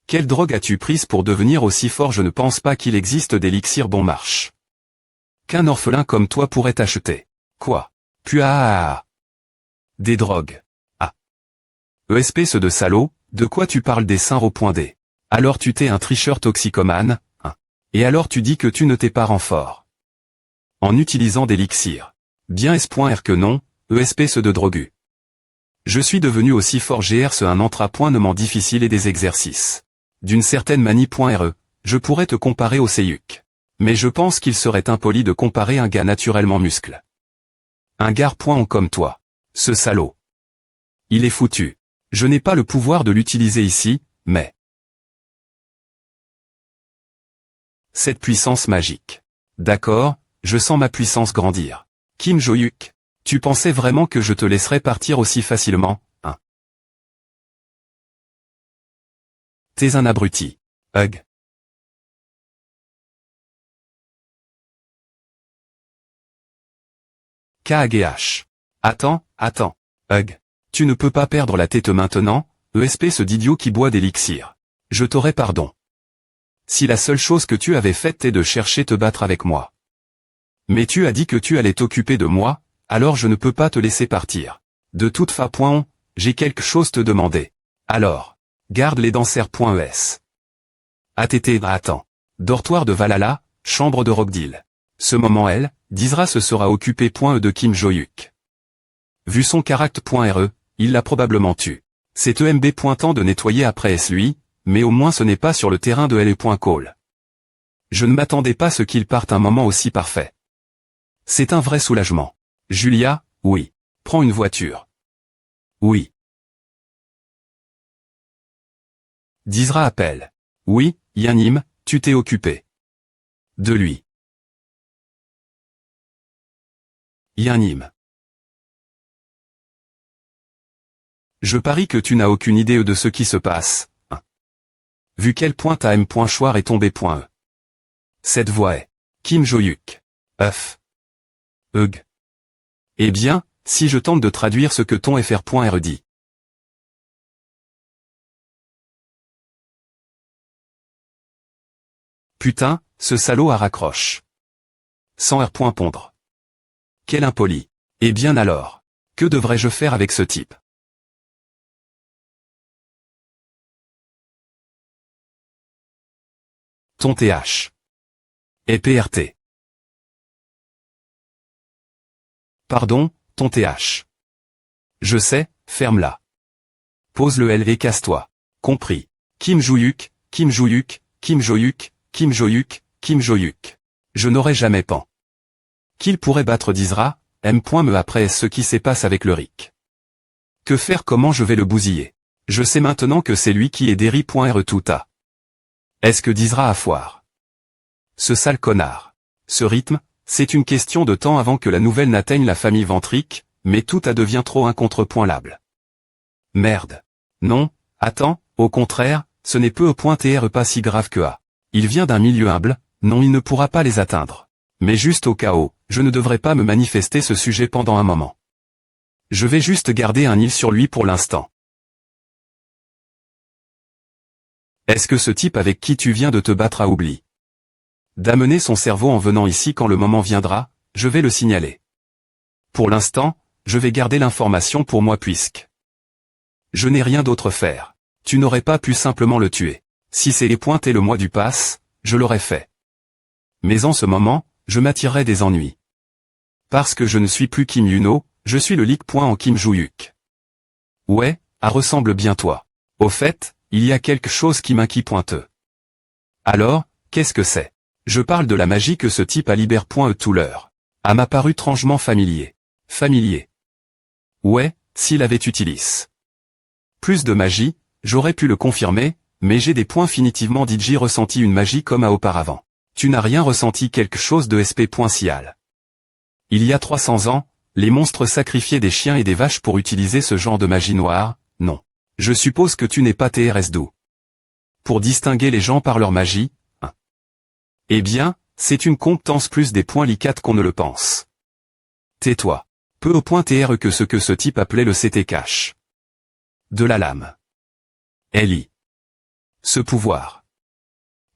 Quelle drogue as-tu prise pour devenir aussi fort? Je ne pense pas qu'il existe d'élixir bon marche qu'un orphelin comme toi pourrait acheter. Quoi? Puis des drogues. Espèce de salaud, de quoi tu parles? Des seins au point D. Alors tu t'es un tricheur toxicomane, hein. Et alors tu dis que tu ne t'es pas renfort. En utilisant des élixirs. Bien S.R que non, espèce de drogu. Je suis devenu aussi fort GR un entrapointement difficile et des exercices. D'une certaine manie.re, je pourrais te comparer au Seiyuk. Mais je pense qu'il serait impoli de comparer un gars naturellement muscle. Un gars.on comme toi. Ce salaud. Il est foutu. Je n'ai pas le pouvoir de l'utiliser ici, mais... Cette puissance magique. D'accord, je sens ma puissance grandir. Kim Jo-yuk, tu pensais vraiment que je te laisserais partir aussi facilement, hein? T'es un abruti. Hug. KAGH. Attends. Hug. Tu ne peux pas perdre la tête maintenant, espèce d'idiot qui boit d'élixir. Je t'aurais pardon. Si la seule chose que tu avais faite est de chercher te battre avec moi. Mais tu as dit que tu allais t'occuper de moi, alors je ne peux pas te laisser partir. De toute façon, j'ai quelque chose te demander. Alors, garde les danseurs.es. Attends. Dortoir de Valhalla, chambre de Rockdeal. Ce moment elle, Dizra se sera occupé.e de Kim Jo-yuk. Vu son caractère.re, il l'a probablement tué. C'est EMB pointant de nettoyer après lui, mais au moins ce n'est pas sur le terrain de LE.call. Je ne m'attendais pas à ce qu'il parte un moment aussi parfait. C'est un vrai soulagement. Julia, oui. Prends une voiture. Oui. Dizra appelle. Oui, Yanim, tu t'es occupé. De lui. Yanim. Je parie que tu n'as aucune idée de ce qui se passe, hein. Vu quel point ta M.choir est tombé.e. Cette voix est Kim Jo-yuk. Hug. Eh bien, si je tente de traduire ce que ton FR.re dit. Putain, ce salaud a raccroche. Sans R.pondre. Quel impoli. Eh bien alors. Que devrais-je faire avec ce type? Ton TH. Et PRT. Pardon, ton TH. Je sais, ferme-la. Pose le L et casse-toi. Compris. Kim Jouyuk, Kim Jouyuk, Kim Joyuk, Kim Joyuk, Kim Joyuk. Je n'aurais jamais pan. Qu'il pourrait battre Dizra, M.me après ce qui se passe avec le RIC. Que faire? Comment je vais le bousiller? Je sais maintenant que c'est lui qui est Derry.re tout à. Est-ce que Dizra a foire? Ce sale connard. Ce rythme, c'est une question de temps avant que la nouvelle n'atteigne la famille Ventrique, mais tout a devient trop incontrepointable. Merde. Non, attends, au contraire, ce n'est peu au point TR pas si grave que A. Il vient d'un milieu humble, non il ne pourra pas les atteindre. Mais juste au cas où, je ne devrais pas me manifester ce sujet pendant un moment. Je vais juste garder un île sur lui pour l'instant. Est-ce que ce type avec qui tu viens de te battre a oublié d'amener son cerveau en venant ici quand le moment viendra? Je vais le signaler. Pour l'instant, je vais garder l'information pour moi puisque je n'ai rien d'autre à faire. Tu n'aurais pas pu simplement le tuer. Si c'est les pointés le mois du pass, je l'aurais fait. Mais en ce moment, je m'attirerais des ennuis. Parce que je ne suis plus Kim Yuno, je suis le leak. En Kim Jouyuk. Ouais, ressemble bien toi. Au fait, il y a quelque chose qui m'inquiète pointeux. Alors, qu'est-ce que c'est? Je parle de la magie que ce type a libère. Tout l'heure. A m'a paru étrangement familier. Familier. Ouais, s'il avait utilisé plus de magie, j'aurais pu le confirmer, mais j'ai des points finitivement DJ ressenti une magie comme à auparavant. Tu n'as rien ressenti quelque chose de SP.cial. Il y a 300 ans, les monstres sacrifiaient des chiens et des vaches pour utiliser ce genre de magie noire, non. Je suppose que tu n'es pas TRS-doux. Pour distinguer les gens par leur magie, hein. Eh bien, c'est une compétence plus des points licates qu'on ne le pense. Tais-toi. Peu au point TR que ce type appelait le CT cache. De la lame. Ellie. Ce pouvoir.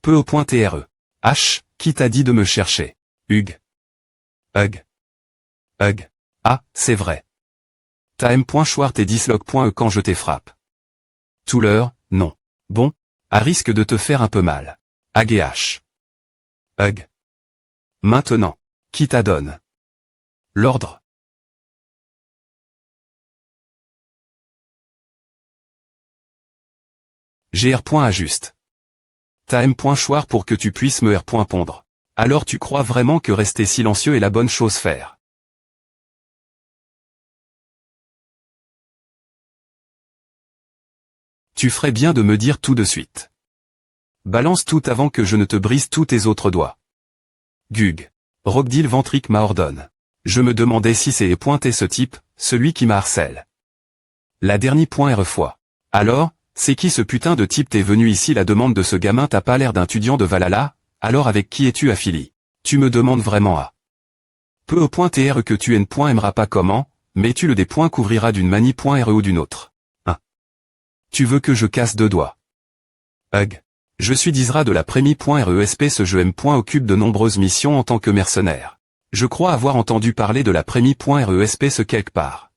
Peu au point TRE. H, qui t'a dit de me chercher? Hug. Hug. Hug. Ah, c'est vrai. T'as M.Schwart et dislog.e quand je t'ai frappe. Tout l'heure, non. Bon, à risque de te faire un peu mal. AGH. Hug. Maintenant. Qui t'adonne? L'ordre. GR.ajuste. T'as M.Schwart pour que tu puisses me R.pondre. Alors tu crois vraiment que rester silencieux est la bonne chose faire? Tu ferais bien de me dire tout de suite. Balance tout avant que je ne te brise tous tes autres doigts. Gug. Rogdil Ventrique m'ordonne. Je me demandais si c'est pointé ce type, celui qui m'harcèle. La dernière .re fois. Alors, c'est qui ce putain de type? T'es venu ici la demande de ce gamin? T'as pas l'air d'un étudiant de Valhalla, alors avec qui es-tu affilié? Tu me demandes vraiment à. Peu au point TR que tu aimeras pas comment, mais tu le des points couvrira d'une manie.re ou d'une autre. Hein. Tu veux que je casse deux doigts? Hug. Je suis Dizra de la Prémie.resp. Ce jeu occupe de nombreuses missions en tant que mercenaire. Je crois avoir entendu parler de la Prémie.resp. ce quelque part.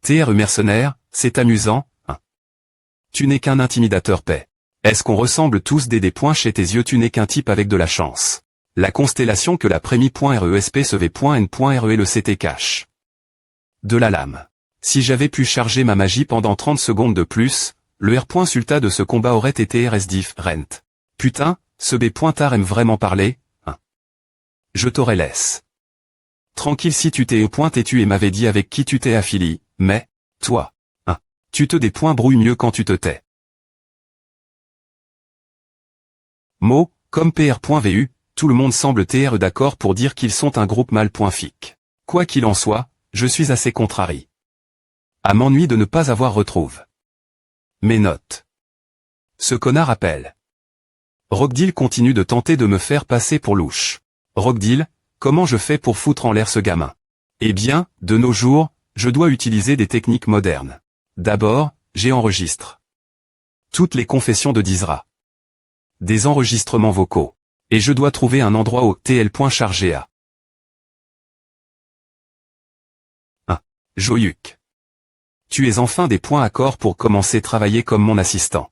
TR mercenaire, c'est amusant, hein. Tu n'es qu'un intimidateur paix. Est-ce qu'on ressemble tous des points chez tes yeux? Tu n'es qu'un type avec de la chance. La constellation que la Prémie.resp. se v.n.re et le CT cache. De la lame. Si j'avais pu charger ma magie pendant 30 secondes de plus, le R.sulta de ce combat aurait été RS-diff, rent. Putain, ce B.tar aime vraiment parler, hein. Je t'aurais laisse. Tranquille si tu t'es et tu m'avais dit avec qui tu t'es affilié, mais, toi, hein, tu te des points brouille mieux quand tu te tais. Mot, comme PR.vu, tout le monde semble TR d'accord pour dire qu'ils sont un groupe mal.fic. Quoi qu'il en soit, je suis assez contrarié. À m'ennuie de ne pas avoir retrouve. Mes notes. Ce connard appelle. Rogdil continue de tenter de me faire passer pour louche. Rogdil, comment je fais pour foutre en l'air ce gamin? Eh bien, de nos jours, je dois utiliser des techniques modernes. D'abord, j'enregistre toutes les confessions de Dizra. Des enregistrements vocaux. Et je dois trouver un endroit au TL.chargé à. Joyuk. Tu es enfin des points accords pour commencer travailler comme mon assistant.